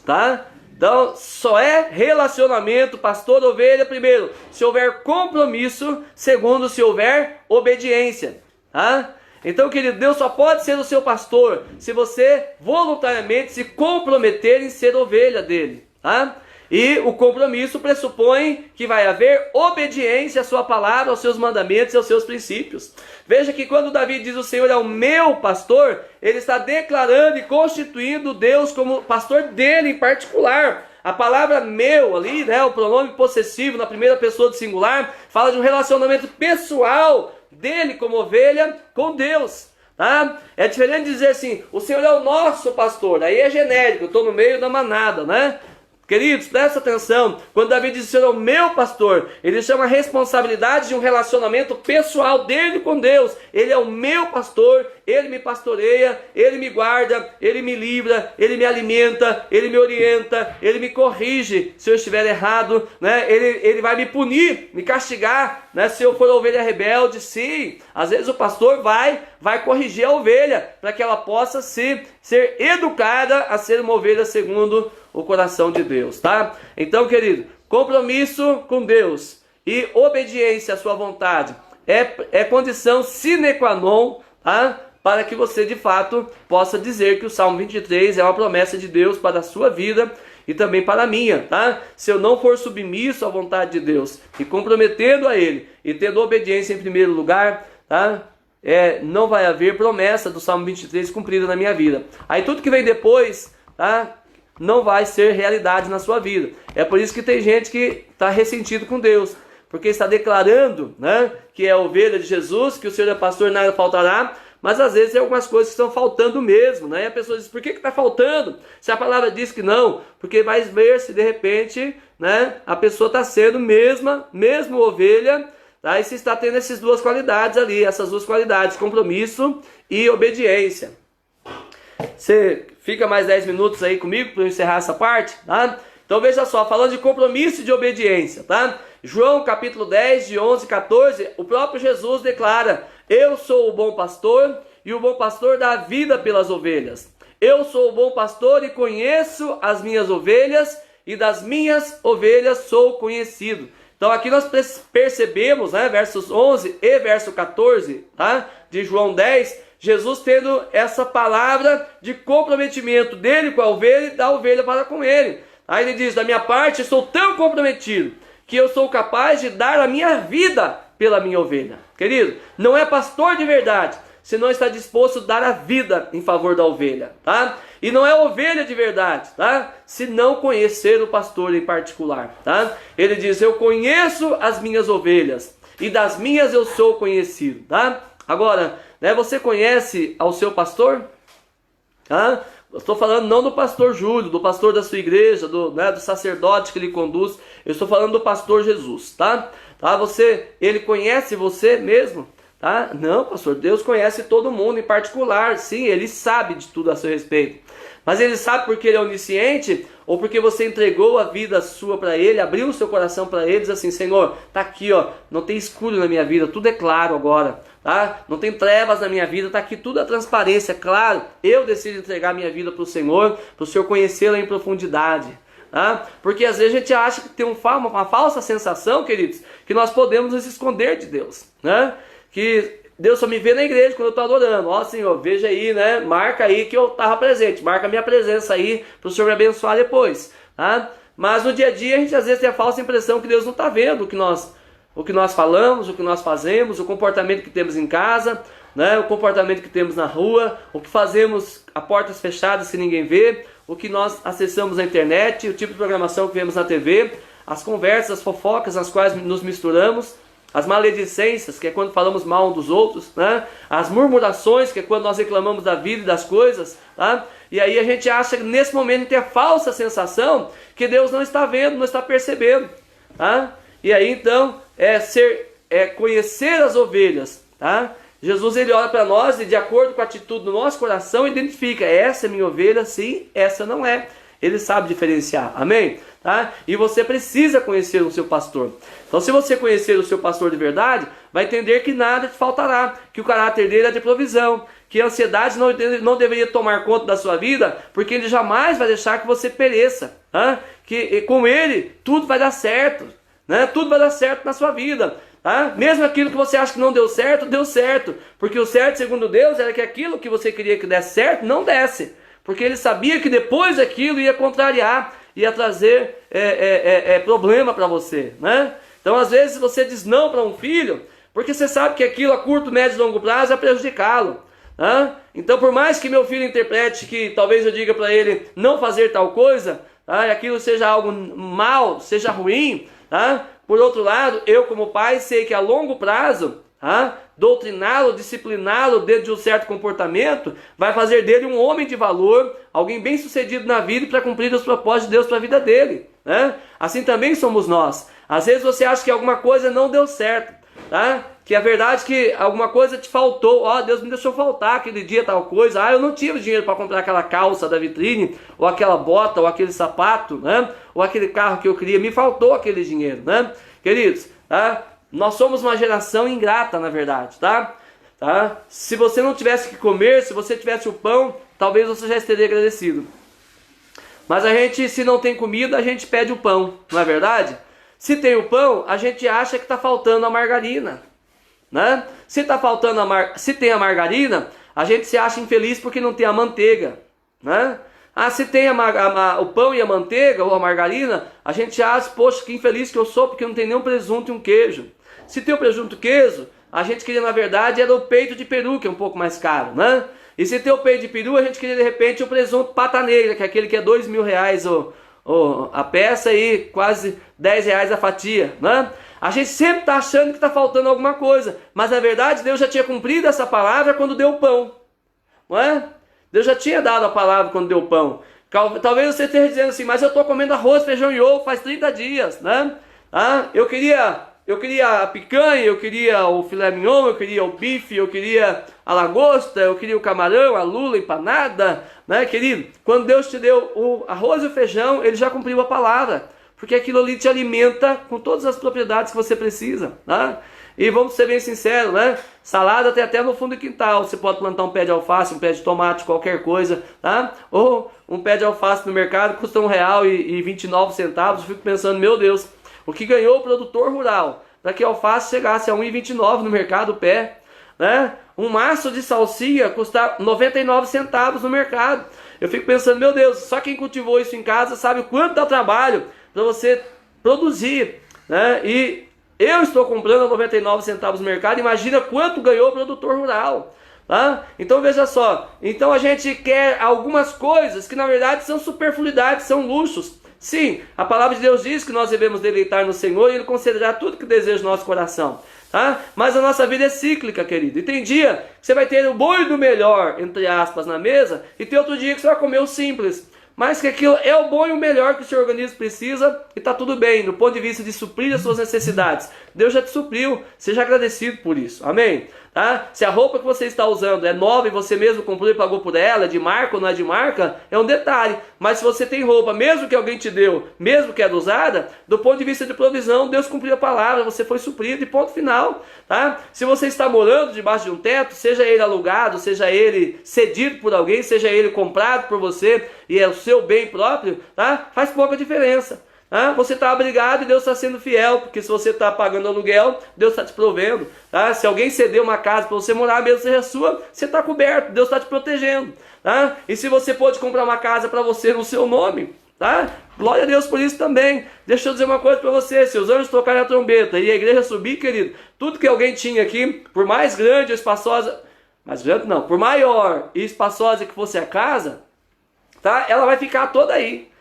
tá? Então, só é relacionamento pastor-ovelha, primeiro, se houver compromisso, segundo, se houver obediência, tá? Então, querido, Deus só pode ser o seu pastor se você voluntariamente se comprometer em ser ovelha dele, tá? E o compromisso pressupõe que vai haver obediência à sua palavra, aos seus mandamentos e aos seus princípios. Veja que quando Davi diz o Senhor é o meu pastor, ele está declarando e constituindo Deus como pastor dele em particular. A palavra meu ali, né, o pronome possessivo na primeira pessoa do singular, fala de um relacionamento pessoal dele como ovelha com Deus, tá? É diferente de dizer assim, o Senhor é o nosso pastor, aí é genérico, eu estou no meio da manada, né? Queridos, presta atenção, quando Davi diz o Senhor é o meu pastor, ele chama a responsabilidade de um relacionamento pessoal dele com Deus. Ele é o meu pastor, ele me pastoreia, ele me guarda, ele me livra, ele me alimenta, ele me orienta, ele me corrige se eu estiver errado, né? Ele vai me punir, me castigar, né? Se eu for ovelha rebelde, sim. Às vezes o pastor vai corrigir a ovelha para que ela possa ser educada a ser uma ovelha segundo o coração de Deus, tá? Então, querido, compromisso com Deus e obediência à sua vontade é condição sine qua non, tá? Para que você de fato possa dizer que o Salmo 23 é uma promessa de Deus para a sua vida e também para a minha, tá? Se eu não for submisso à vontade de Deus e comprometendo a Ele e tendo obediência em primeiro lugar, tá? Não vai haver promessa do Salmo 23 cumprida na minha vida. Aí tudo que vem depois, tá? Não vai ser realidade na sua vida. É por isso que tem gente que está ressentido com Deus, porque está declarando, né, que é ovelha de Jesus, que o Senhor é pastor e nada faltará, mas às vezes tem algumas coisas que estão faltando mesmo, né? E a pessoa diz, por que está faltando? Se a palavra diz que não, porque vai ver se de repente, né, a pessoa está sendo mesmo ovelha, tá? E se está tendo essas duas qualidades ali, essas duas qualidades, compromisso e obediência. Você fica mais 10 minutos aí comigo para eu encerrar essa parte, tá? Então veja só, falando de compromisso e de obediência, tá? João capítulo 10, de 11 a 14, o próprio Jesus declara, eu sou o bom pastor e o bom pastor dá a vida pelas ovelhas. Eu sou o bom pastor e conheço as minhas ovelhas e das minhas ovelhas sou conhecido. Então aqui nós percebemos, né, versos 11 e verso 14, tá? De João 10, Jesus tendo essa palavra de comprometimento dele com a ovelha e da ovelha para com ele. Aí ele diz, da minha parte, estou tão comprometido que eu sou capaz de dar a minha vida pela minha ovelha. Querido, não é pastor de verdade se não está disposto a dar a vida em favor da ovelha, tá? E não é ovelha de verdade, tá? Se não conhecer o pastor em particular, tá? Ele diz, eu conheço as minhas ovelhas e das minhas eu sou conhecido, tá? Agora, né, você conhece ao seu pastor? Tá? Eu estou falando não do pastor Júlio, do pastor da sua igreja, do sacerdote que lhe conduz. Eu estou falando do pastor Jesus, tá? Ele conhece você mesmo? Tá? Não, pastor, Deus conhece todo mundo em particular. Sim, Ele sabe de tudo a seu respeito. Mas Ele sabe porque Ele é onisciente, ou porque você entregou a vida sua para Ele, abriu o seu coração para Ele, diz assim: Senhor, tá aqui, ó, não tem escuro na minha vida, tudo é claro agora, tá? Não tem trevas na minha vida, tá aqui tudo a transparência, claro. Eu decido entregar minha vida para o Senhor conhecê-la em profundidade. Tá? Porque às vezes a gente acha que tem uma falsa sensação, queridos, que nós podemos nos esconder de Deus, né? Que Deus só me vê na igreja quando eu estou adorando. Ó, Senhor, veja aí, né? Marca aí que eu estava presente, marca a minha presença aí para o Senhor me abençoar depois, tá? Mas no dia a dia a gente às vezes tem a falsa impressão que Deus não está vendo o que nós falamos, o que nós fazemos, o comportamento que temos em casa, né? O comportamento que temos na rua, o que fazemos a portas fechadas que ninguém vê, o que nós acessamos na internet, o tipo de programação que vemos na TV, as conversas, as fofocas nas quais nos misturamos, as maledicências, que é quando falamos mal um dos outros, né? As murmurações, que é quando nós reclamamos da vida e das coisas, tá? E aí a gente acha que nesse momento a gente tem a falsa sensação que Deus não está vendo, não está percebendo, tá? E aí então é conhecer as ovelhas, tá? Jesus, ele olha para nós e de acordo com a atitude do nosso coração identifica: essa é minha ovelha, sim, essa não é. Ele sabe diferenciar, amém? Tá? E você precisa conhecer o seu pastor. Então, se você conhecer o seu pastor de verdade, vai entender que nada te faltará, que o caráter dele é de provisão, que a ansiedade não deveria tomar conta da sua vida, porque ele jamais vai deixar que você pereça, tá? Que com ele tudo vai dar certo, né? Tudo vai dar certo na sua vida. Tá? Mesmo aquilo que você acha que não deu certo, porque o certo segundo Deus era que aquilo que você queria que desse certo não desse, porque ele sabia que depois aquilo ia contrariar, ia trazer problema para você, né? Então às vezes você diz não para um filho, porque você sabe que aquilo a curto, médio e longo prazo vai prejudicá-lo, né? Então por mais que meu filho interprete que talvez eu diga para ele não fazer tal coisa, tá? E aquilo seja algo mal, seja ruim, tá? Por outro lado, eu como pai sei que a longo prazo, doutriná-lo, discipliná-lo dentro de um certo comportamento, vai fazer dele um homem de valor, alguém bem sucedido na vida para cumprir os propósitos de Deus para a vida dele, né? Assim também somos nós. Às vezes você acha que alguma coisa não deu certo, tá? Que a verdade é que alguma coisa te faltou. Ó, Deus me deixou faltar aquele dia tal coisa. Ah, eu não tive dinheiro para comprar aquela calça da vitrine, ou aquela bota, ou aquele sapato, né? Ou aquele carro que eu queria. Me faltou aquele dinheiro, né? Queridos, tá? Nós somos uma geração ingrata, na verdade, tá? Se você não tivesse que comer, se você tivesse o pão, talvez você já estaria agradecido. Mas a gente, se não tem comida, a gente pede o pão, não é verdade? Se tem o pão, a gente acha que está faltando a margarina, né? Se tem a margarina, a gente se acha infeliz porque não tem a manteiga, né? Se tem o pão e a manteiga ou a margarina, a gente acha, poxa, que infeliz que eu sou porque não tem nenhum presunto e um queijo. Se tem o presunto e queijo, a gente queria, na verdade, era o peito de peru, que é um pouco mais caro, né? E se tem o peito de peru, a gente queria, de repente, o presunto pata negra, que é aquele que é R$ 2.000 a peça e quase R$ 10 a fatia, né? A gente sempre está achando que está faltando alguma coisa, mas na verdade Deus já tinha cumprido essa palavra quando deu o pão, não é? Deus já tinha dado a palavra quando deu o pão. Talvez você esteja dizendo assim: mas eu estou comendo arroz, feijão e ovo faz 30 dias, né? Eu queria a picanha, eu queria o filé mignon, eu queria o bife, eu queria a lagosta, eu queria o camarão, a lula empanada, né, querido? Quando Deus te deu o arroz e o feijão, Ele já cumpriu a palavra, porque aquilo ali te alimenta com todas as propriedades que você precisa, né? E vamos ser bem sinceros, né? Salada tem até no fundo do quintal. Você pode plantar um pé de alface, um pé de tomate, qualquer coisa, tá? Ou um pé de alface no mercado custa R$1,29. Eu fico pensando, meu Deus, o que ganhou o produtor rural para que a alface chegasse a R$1,29 no mercado o pé, né? Um maço de salsinha custa 99 centavos no mercado. Eu fico pensando, meu Deus, só quem cultivou isso em casa sabe o quanto dá trabalho para você produzir, né? E eu estou comprando a 99 centavos no mercado, imagina quanto ganhou o produtor rural, tá? Então veja só, então a gente quer algumas coisas que na verdade são superfluidades, são luxos. Sim, a palavra de Deus diz que nós devemos deleitar no Senhor e Ele concederá tudo que deseja o nosso coração, tá? Mas a nossa vida é cíclica, querido, e tem dia que você vai ter o bom e do melhor, entre aspas, na mesa, e tem outro dia que você vai comer o simples. Mas que aquilo é o bom e o melhor que o seu organismo precisa e está tudo bem, do ponto de vista de suprir as suas necessidades. Deus já te supriu, seja agradecido por isso, amém? tá? Se a roupa que você está usando é nova e você mesmo comprou e pagou por ela, é de marca ou não é de marca, é um detalhe. Mas se você tem roupa, mesmo que alguém te deu, mesmo que é usada, do ponto de vista de provisão, Deus cumpriu a palavra, você foi suprido e ponto final, tá? Se você está morando debaixo de um teto, seja ele alugado, seja ele cedido por alguém, seja ele comprado por você e é o seu bem próprio, tá? Faz pouca diferença. Você está abrigado e Deus está sendo fiel, porque se você está pagando aluguel, Deus está te provendo. Tá? Se alguém ceder uma casa para você morar, mesmo seja sua, você está coberto, Deus está te protegendo. Tá? E se você pode comprar uma casa para você no seu nome, tá? Glória a Deus por isso também. Deixa eu dizer uma coisa para você, se os anjos tocarem a trombeta e a igreja subir, querido, tudo que alguém tinha aqui, por mais grande ou espaçosa, mais grande não, por maior e espaçosa que fosse a casa, tá? Ela vai ficar toda aí.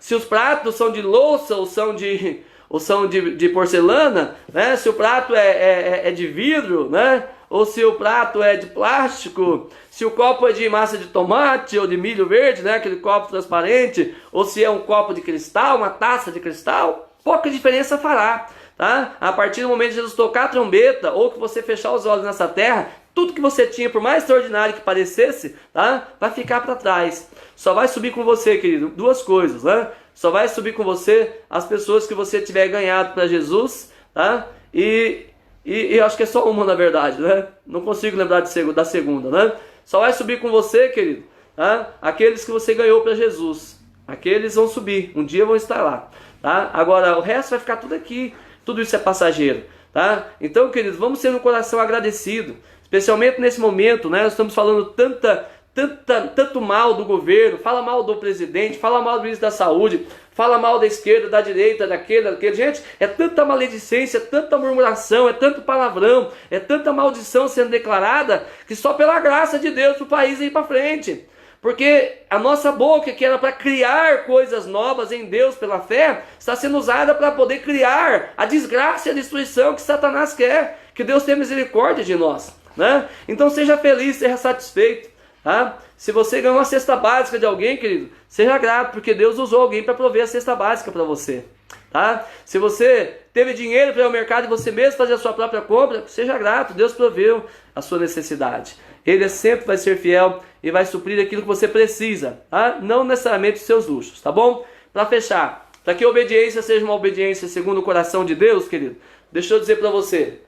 Se os pratos são de louça ou são de porcelana, né? Se o prato é de vidro, né? Ou se o prato é de plástico, se o copo é de massa de tomate ou de milho verde, né? Aquele copo transparente, ou se é um copo de cristal, uma taça de cristal, pouca diferença fará. Tá? A partir do momento de Jesus tocar a trombeta, ou que você fechar os olhos nessa terra, tudo que você tinha, por mais extraordinário que parecesse, tá? Vai ficar para trás. Só vai subir com você, querido, duas coisas, né? Só vai subir com você as pessoas que você tiver ganhado para Jesus, tá? E eu acho que é só uma, na verdade, né? Não consigo lembrar da segunda, né? Só vai subir com você, querido, tá? Aqueles que você ganhou para Jesus. Aqueles vão subir, um dia vão estar lá, tá? Agora, o resto vai ficar tudo aqui. Tudo isso é passageiro, tá? Então, queridos, vamos ter um coração agradecido, especialmente nesse momento, né? Nós estamos falando tanto mal do governo, fala mal do presidente, fala mal do ministro da saúde, fala mal da esquerda, da direita, daquele. Gente, é tanta maledicência, tanta murmuração, é tanto palavrão, é tanta maldição sendo declarada, que só pela graça de Deus o país ir para frente. Porque a nossa boca, que era para criar coisas novas em Deus pela fé, está sendo usada para poder criar a desgraça e a destruição que Satanás quer. Que Deus tenha misericórdia de nós, né? Então seja feliz, seja satisfeito. Tá? Se você ganhou uma cesta básica de alguém, querido, seja grato, porque Deus usou alguém para prover a cesta básica para você. Tá? Se você teve dinheiro para ir ao mercado e você mesmo fazer a sua própria compra, seja grato, Deus proveu a sua necessidade. Ele sempre vai ser fiel e vai suprir aquilo que você precisa, tá? Não necessariamente os seus luxos, tá bom? Para fechar, para que a obediência seja uma obediência segundo o coração de Deus, querido, deixa eu dizer para você,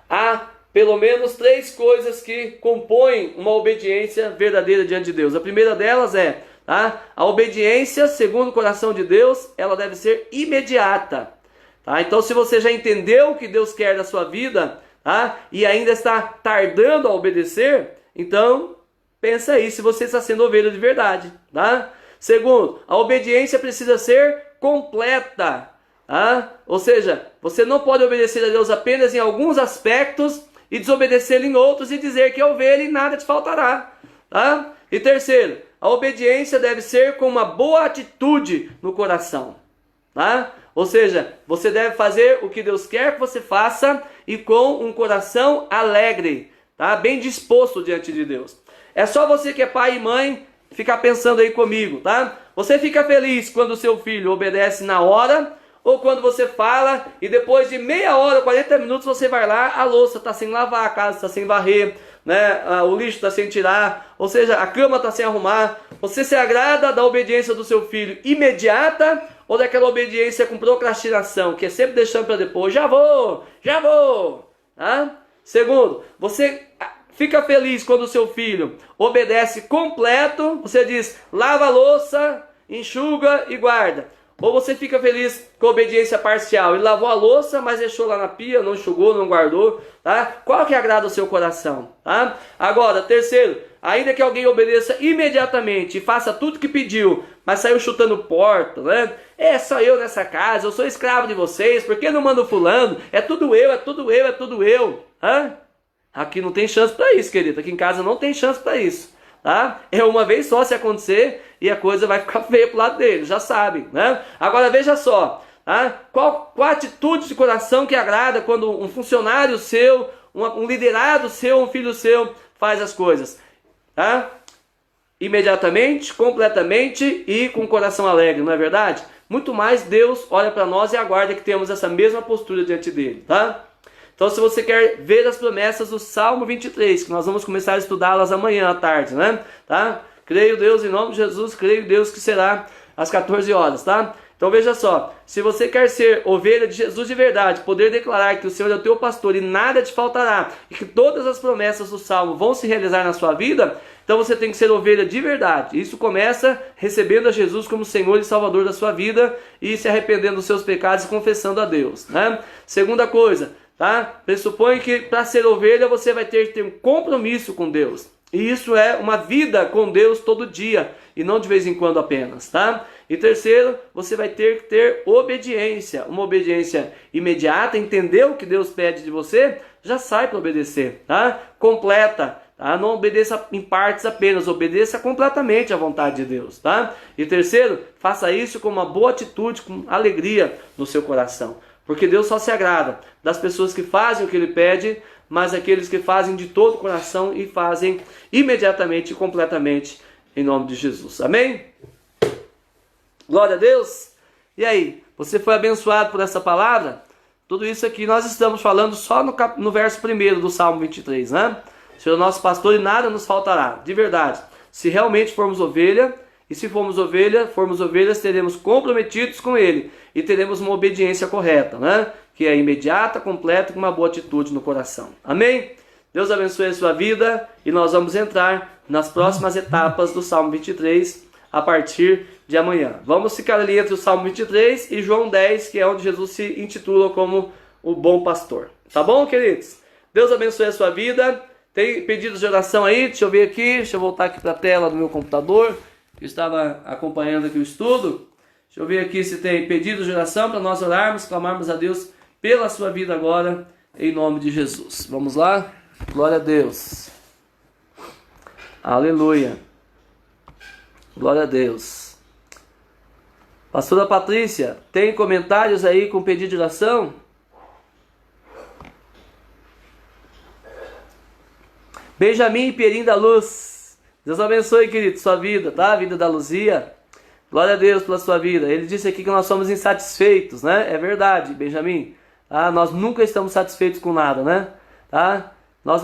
há pelo menos 3 coisas que compõem uma obediência verdadeira diante de Deus. A primeira delas é, tá? A obediência segundo o coração de Deus, ela deve ser imediata. Tá? Então, se você já entendeu o que Deus quer da sua vida, tá? E ainda está tardando a obedecer, então pensa aí se você está sendo ovelha de verdade. Tá? Segundo, a obediência precisa ser completa. Tá? Ou seja, você não pode obedecer a Deus apenas em alguns aspectos e desobedecê-lo em outros e dizer que é ovelha e nada te faltará. Tá? E terceiro, a obediência deve ser com uma boa atitude no coração. Tá? Ou seja, você deve fazer o que Deus quer que você faça e com um coração alegre, tá? Bem disposto diante de Deus. É só você que é pai e mãe ficar pensando aí comigo, tá? Você fica feliz quando o seu filho obedece na hora, ou quando você fala e depois de meia hora, 40 minutos você vai lá, a louça está sem lavar, a casa está sem varrer, né? O lixo está sem tirar, ou seja, a cama está sem arrumar. Você se agrada da obediência do seu filho imediata ou daquela obediência com procrastinação, que é sempre deixando para depois, já vou, tá? Segundo, você fica feliz quando o seu filho obedece completo, você diz, lava a louça, enxuga e guarda. Ou você fica feliz com a obediência parcial, ele lavou a louça, mas deixou lá na pia, não enxugou, não guardou, tá? Qual que agrada o seu coração, tá? Agora, terceiro, ainda que alguém obedeça imediatamente e faça tudo que pediu, mas saiu chutando porta, né? É só eu nessa casa, eu sou escravo de vocês, por que não manda o fulano? É tudo eu, hã? Aqui não tem chance para isso, querido, aqui em casa não tem chance para isso. Tá? É uma vez só se acontecer e a coisa vai ficar feia pro lado dele, já sabem, né? Agora veja só, tá? Qual a atitude de coração que agrada quando um funcionário seu, um liderado seu, um filho seu faz as coisas, tá? Imediatamente, completamente e com o coração alegre, não é verdade? Muito mais Deus olha para nós e aguarda que temos essa mesma postura diante dele, tá? Então, se você quer ver as promessas do Salmo 23, que nós vamos começar a estudá-las amanhã à tarde, né? Tá? Creio, Deus, em nome de Jesus, creio, Deus, que será às 14 horas, tá? Então veja só, se você quer ser ovelha de Jesus de verdade, poder declarar que o Senhor é o teu pastor e nada te faltará, e que todas as promessas do Salmo vão se realizar na sua vida, então você tem que ser ovelha de verdade. Isso começa recebendo a Jesus como Senhor e Salvador da sua vida e se arrependendo dos seus pecados e confessando a Deus, né? Segunda coisa, tá? Pressupõe que para ser ovelha você vai ter que ter um compromisso com Deus. E isso é uma vida com Deus todo dia e não de vez em quando apenas, tá? E terceiro, você vai ter que ter obediência, uma obediência imediata, entender o que Deus pede de você, já sai para obedecer, tá? Completa, tá? Não obedeça em partes apenas, obedeça completamente à vontade de Deus, tá? E terceiro, faça isso com uma boa atitude, com alegria no seu coração, porque Deus só se agrada das pessoas que fazem o que Ele pede, mas aqueles que fazem de todo o coração e fazem imediatamente e completamente em nome de Jesus. Amém? Glória a Deus. E aí, você foi abençoado por essa palavra? Tudo isso aqui nós estamos falando só no verso 1 do Salmo 23, né? O Senhor é nosso pastor e nada nos faltará. De verdade, se realmente formos ovelha, e se formos ovelhas, teremos comprometidos com Ele e teremos uma obediência correta, né? Que é imediata, completa, com uma boa atitude no coração. Amém? Deus abençoe a sua vida e nós vamos entrar nas próximas etapas do Salmo 23 a partir de amanhã. Vamos ficar ali entre o Salmo 23 e João 10, que é onde Jesus se intitula como o bom pastor. Tá bom, queridos? Deus abençoe a sua vida. Tem pedidos de oração aí? Deixa eu ver aqui. Deixa eu voltar aqui para a tela do meu computador, que eu estava acompanhando aqui o estudo. Deixa eu ver aqui se tem pedidos de oração para nós orarmos, clamarmos a Deus pela sua vida agora, em nome de Jesus. Vamos lá? Glória a Deus. Aleluia. Glória a Deus. Pastora Patrícia, tem comentários aí com pedido de oração? Benjamin Perim da Luz. Deus abençoe, querido, sua vida, tá? A vida da Luzia. Glória a Deus pela sua vida. Ele disse aqui que nós somos insatisfeitos, né? É verdade, Benjamin. Tá? Nós nunca estamos satisfeitos com nada, né? Tá? Nós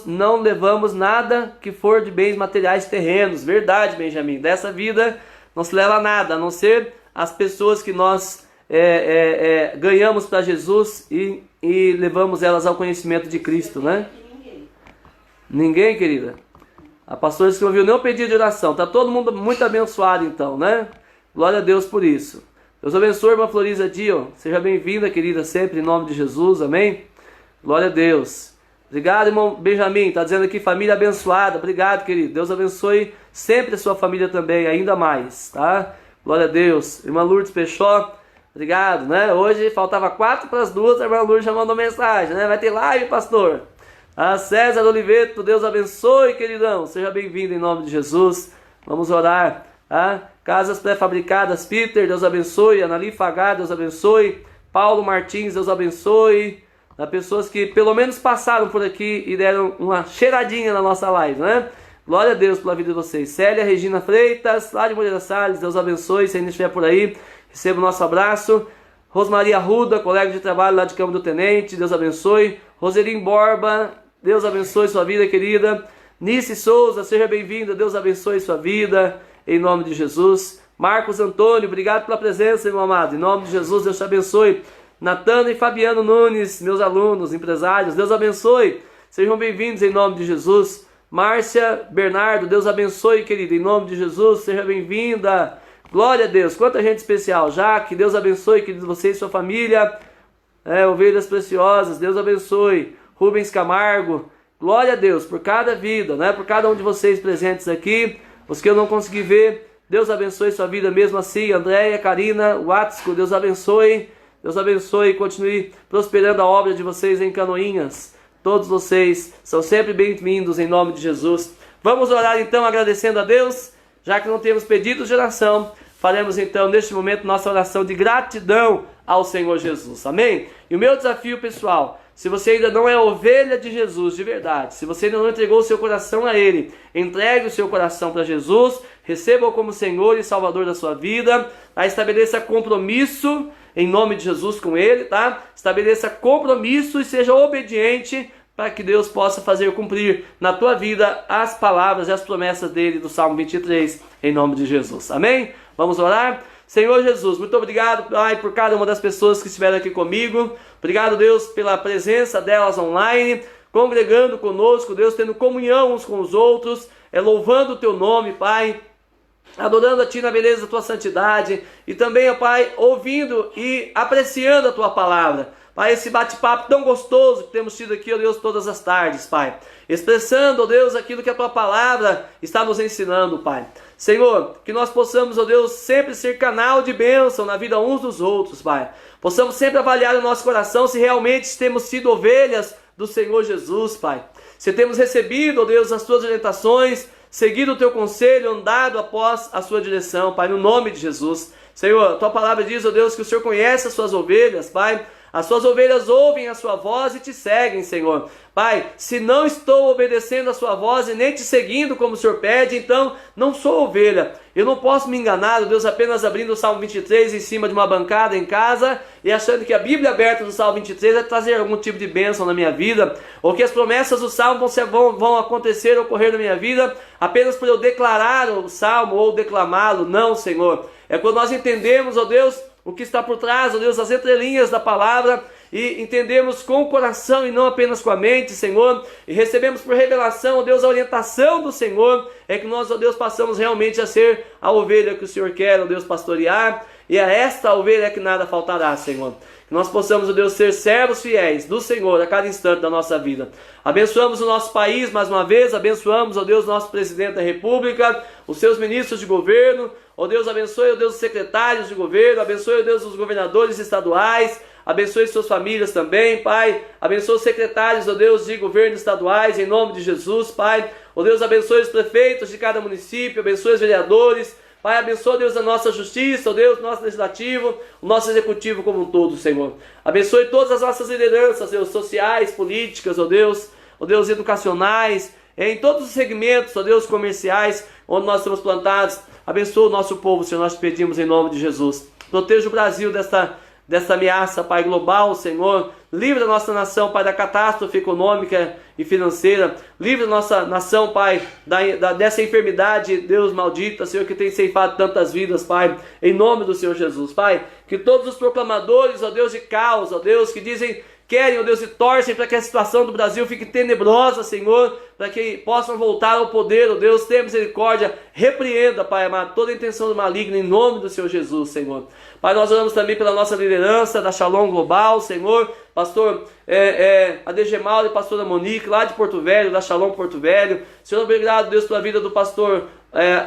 não levamos nada que for de bens materiais terrenos. Verdade, Benjamin. Dessa vida não se leva nada, a não ser as pessoas que nós ganhamos para Jesus e levamos elas ao conhecimento de Cristo, né? Ninguém, querida? A pastora disse que não viu nenhum pedido de oração. Está todo mundo muito abençoado então, né? Glória a Deus por isso. Deus abençoe, irmã Florisa Dion. Seja bem-vinda, querida, sempre em nome de Jesus, amém? Glória a Deus. Obrigado, irmão Benjamin. Está dizendo aqui, família abençoada. Obrigado, querido. Deus abençoe sempre a sua família também, ainda mais, tá? Glória a Deus. Irmã Lourdes Peixó, obrigado, né? Hoje faltava 1:45, a irmã Lourdes já mandou mensagem, né? Vai ter live, pastor. A César Oliveto, Deus abençoe, queridão. Seja bem-vindo em nome de Jesus. Vamos orar, tá? Casas pré-fabricadas, Peter, Deus abençoe. Anali Fagá, Deus abençoe. Paulo Martins, Deus abençoe. Tá? Pessoas que pelo menos passaram por aqui e deram uma cheiradinha na nossa live, né? Glória a Deus pela vida de vocês. Célia Regina Freitas, lá de Moreira Salles, Deus abençoe. Se ainda estiver por aí, receba o nosso abraço. Rosmaria Arruda, colega de trabalho lá de Campo do Tenente, Deus abençoe. Roselim Borba, Deus abençoe sua vida, querida. Nice Souza, seja bem-vinda, Deus abençoe sua vida, em nome de Jesus. Marcos Antônio, obrigado pela presença, meu amado, em nome de Jesus, Deus te abençoe. Natana e Fabiano Nunes, meus alunos, empresários, Deus abençoe, sejam bem-vindos em nome de Jesus. Márcia Bernardo, Deus abençoe, querida, em nome de Jesus, seja bem-vinda. Glória a Deus, quanta gente especial. Jaque, Deus abençoe, querido, você e sua família. Ovelhas preciosas, Deus abençoe. Rubens Camargo, glória a Deus por cada vida, né? Por cada um de vocês presentes aqui. Os que eu não consegui ver, Deus abençoe sua vida mesmo assim. Andréia, Karina, Watsco, Deus abençoe. Deus abençoe e continue prosperando a obra de vocês em Canoinhas. Todos vocês são sempre bem-vindos em nome de Jesus. Vamos orar então agradecendo a Deus, já que não temos pedidos de oração. Faremos então neste momento nossa oração de gratidão ao Senhor Jesus, amém? E o meu desafio pessoal, se você ainda não é ovelha de Jesus de verdade, se você ainda não entregou o seu coração a Ele, entregue o seu coração para Jesus, receba-o como Senhor e Salvador da sua vida, estabeleça compromisso em nome de Jesus com ele, tá? Estabeleça compromisso e seja obediente para que Deus possa fazer cumprir na tua vida as palavras e as promessas dele do Salmo 23, em nome de Jesus. Amém? Vamos orar? Senhor Jesus, muito obrigado, Pai, por cada uma das pessoas que estiveram aqui comigo. Obrigado, Deus, pela presença delas online, congregando conosco, Deus, tendo comunhão uns com os outros, louvando o teu nome, Pai, adorando a Ti na beleza da Tua santidade e também, ó Pai, ouvindo e apreciando a Tua palavra. Pai, esse bate-papo tão gostoso que temos tido aqui, ó Deus, todas as tardes, Pai. Expressando, ó Deus, aquilo que a Tua palavra está nos ensinando, Pai. Senhor, que nós possamos, ó Deus, sempre ser canal de bênção na vida uns dos outros, Pai. Possamos sempre avaliar o nosso coração se realmente temos sido ovelhas do Senhor Jesus, Pai. Se temos recebido, ó Deus, as Tuas orientações, seguido o Teu conselho, andado após a Sua direção, Pai, no nome de Jesus. Senhor, a Tua palavra diz, ó Deus, que o Senhor conhece as Suas ovelhas, Pai. As Suas ovelhas ouvem a Sua voz e Te seguem, Senhor. Pai, se não estou obedecendo a Sua voz e nem Te seguindo como o Senhor pede, então não sou ovelha. Eu não posso me enganar, Deus, apenas abrindo o Salmo 23 em cima de uma bancada em casa e achando que a Bíblia aberta do Salmo 23 vai trazer algum tipo de bênção na minha vida, ou que as promessas do Salmo vão acontecer, ocorrer na minha vida, apenas por eu declarar o Salmo ou declamá-lo. Não, Senhor. É quando nós entendemos, ó Deus, o que está por trás, ó Deus, as entrelinhas da palavra, e entendemos com o coração e não apenas com a mente, Senhor, e recebemos por revelação, ó Deus, a orientação do Senhor, é que nós, ó Deus, passamos realmente a ser a ovelha que o Senhor quer, ó Deus, pastorear, e a esta ovelha é que nada faltará, Senhor. Que nós possamos, ó Deus, ser servos fiéis do Senhor a cada instante da nossa vida. Abençoamos o nosso país mais uma vez, abençoamos, ó Deus, nosso presidente da República, os seus ministros de governo, ó Deus, abençoe, ó Deus, os secretários de governo, abençoe, ó Deus, os governadores estaduais, abençoe suas famílias também, Pai, abençoe os secretários, ó Deus, de governo estaduais, em nome de Jesus, Pai, ó Deus, abençoe os prefeitos de cada município, abençoe os vereadores, Pai, abençoa, Deus, a nossa justiça, ó Deus, nosso legislativo, o nosso executivo como um todo, Senhor. Abençoe todas as nossas lideranças, Deus, sociais, políticas, ó Deus, educacionais, em todos os segmentos, ó Deus, comerciais, onde nós estamos plantados. Abençoa o nosso povo, Senhor, nós te pedimos em nome de Jesus. Proteja o Brasil dessa ameaça, Pai, global, Senhor. Livre a nossa nação, Pai, da catástrofe econômica e financeira. Livre a nossa nação, Pai, dessa enfermidade, Deus maldita, Senhor, que tem ceifado tantas vidas, Pai, em nome do Senhor Jesus, Pai. Que todos os proclamadores, ó Deus, de caos, ó Deus, que dizem, querem, ó Deus, e torcem para que a situação do Brasil fique tenebrosa, Senhor, para que possam voltar ao poder, ó Deus, tenha misericórdia, repreenda, Pai amado, toda a intenção do maligno, em nome do Senhor Jesus, Senhor. Pai, nós oramos também pela nossa liderança da Shalom Global, Senhor, pastor Adegemal e pastora Monique, lá de Porto Velho, da Shalom Porto Velho. Senhor, obrigado, Deus, pela vida do pastor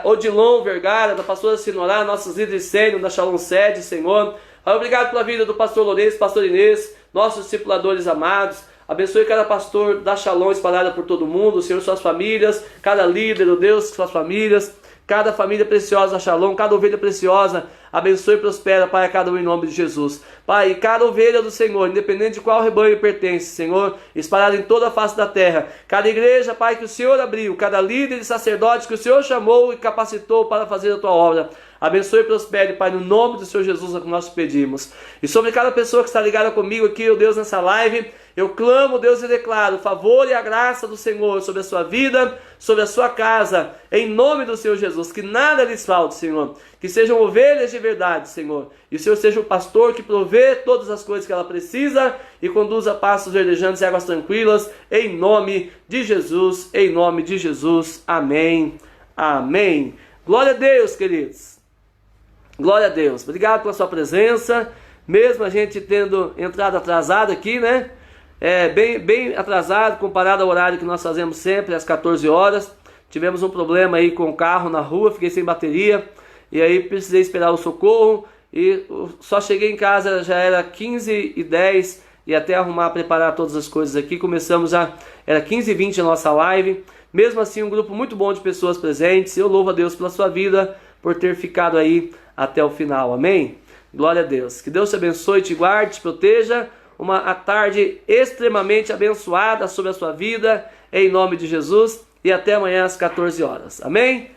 Odilon Vergara, da pastora Sinorá, nossos líderes sênior da Shalom Sede, Senhor. Pai, obrigado pela vida do pastor Lourenço, pastor Inês, nossos discipuladores amados. Abençoe cada pastor da Shalom espalhada por todo mundo, Senhor, suas famílias, cada líder, ó Deus, suas famílias, cada família preciosa da Shalom, cada ovelha preciosa, abençoe e prospera, Pai, a cada um em nome de Jesus. Pai, e cada ovelha do Senhor, independente de qual rebanho pertence, Senhor, espalhada em toda a face da terra, cada igreja, Pai, que o Senhor abriu, cada líder e sacerdote que o Senhor chamou e capacitou para fazer a Tua obra, abençoe e prospere, Pai, no nome do Senhor Jesus, é o que nós pedimos. E sobre cada pessoa que está ligada comigo aqui, ó Deus, nessa live, eu clamo, Deus, e declaro o favor e a graça do Senhor sobre a sua vida, sobre a sua casa, em nome do Senhor Jesus, que nada lhes falte, Senhor, que sejam ovelhas de verdade, Senhor, e o Senhor seja o pastor que provê todas as coisas que ela precisa e conduza a pastos verdejantes e águas tranquilas, em nome de Jesus, em nome de Jesus, amém, amém. Glória a Deus, queridos, glória a Deus, obrigado pela sua presença, mesmo a gente tendo entrado atrasado aqui, né? Bem atrasado comparado ao horário que nós fazemos sempre, às 14 horas. Tivemos um problema aí com o carro na rua, fiquei sem bateria, e aí precisei esperar o socorro, e só cheguei em casa, já era 15h10, e até arrumar, preparar todas as coisas aqui, era 15h20 a nossa live. Mesmo assim, um grupo muito bom de pessoas presentes, eu louvo a Deus pela sua vida, por ter ficado aí até o final, amém? Glória a Deus, que Deus te abençoe, te guarde, te proteja, uma tarde extremamente abençoada sobre a sua vida, em nome de Jesus, e até amanhã às 14 horas, amém?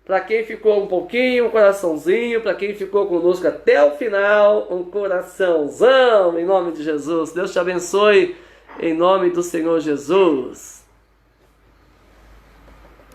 Para quem ficou um pouquinho, um coraçãozinho. Para quem ficou conosco até o final, um coraçãozão. Em nome de Jesus. Deus te abençoe. Em nome do Senhor Jesus.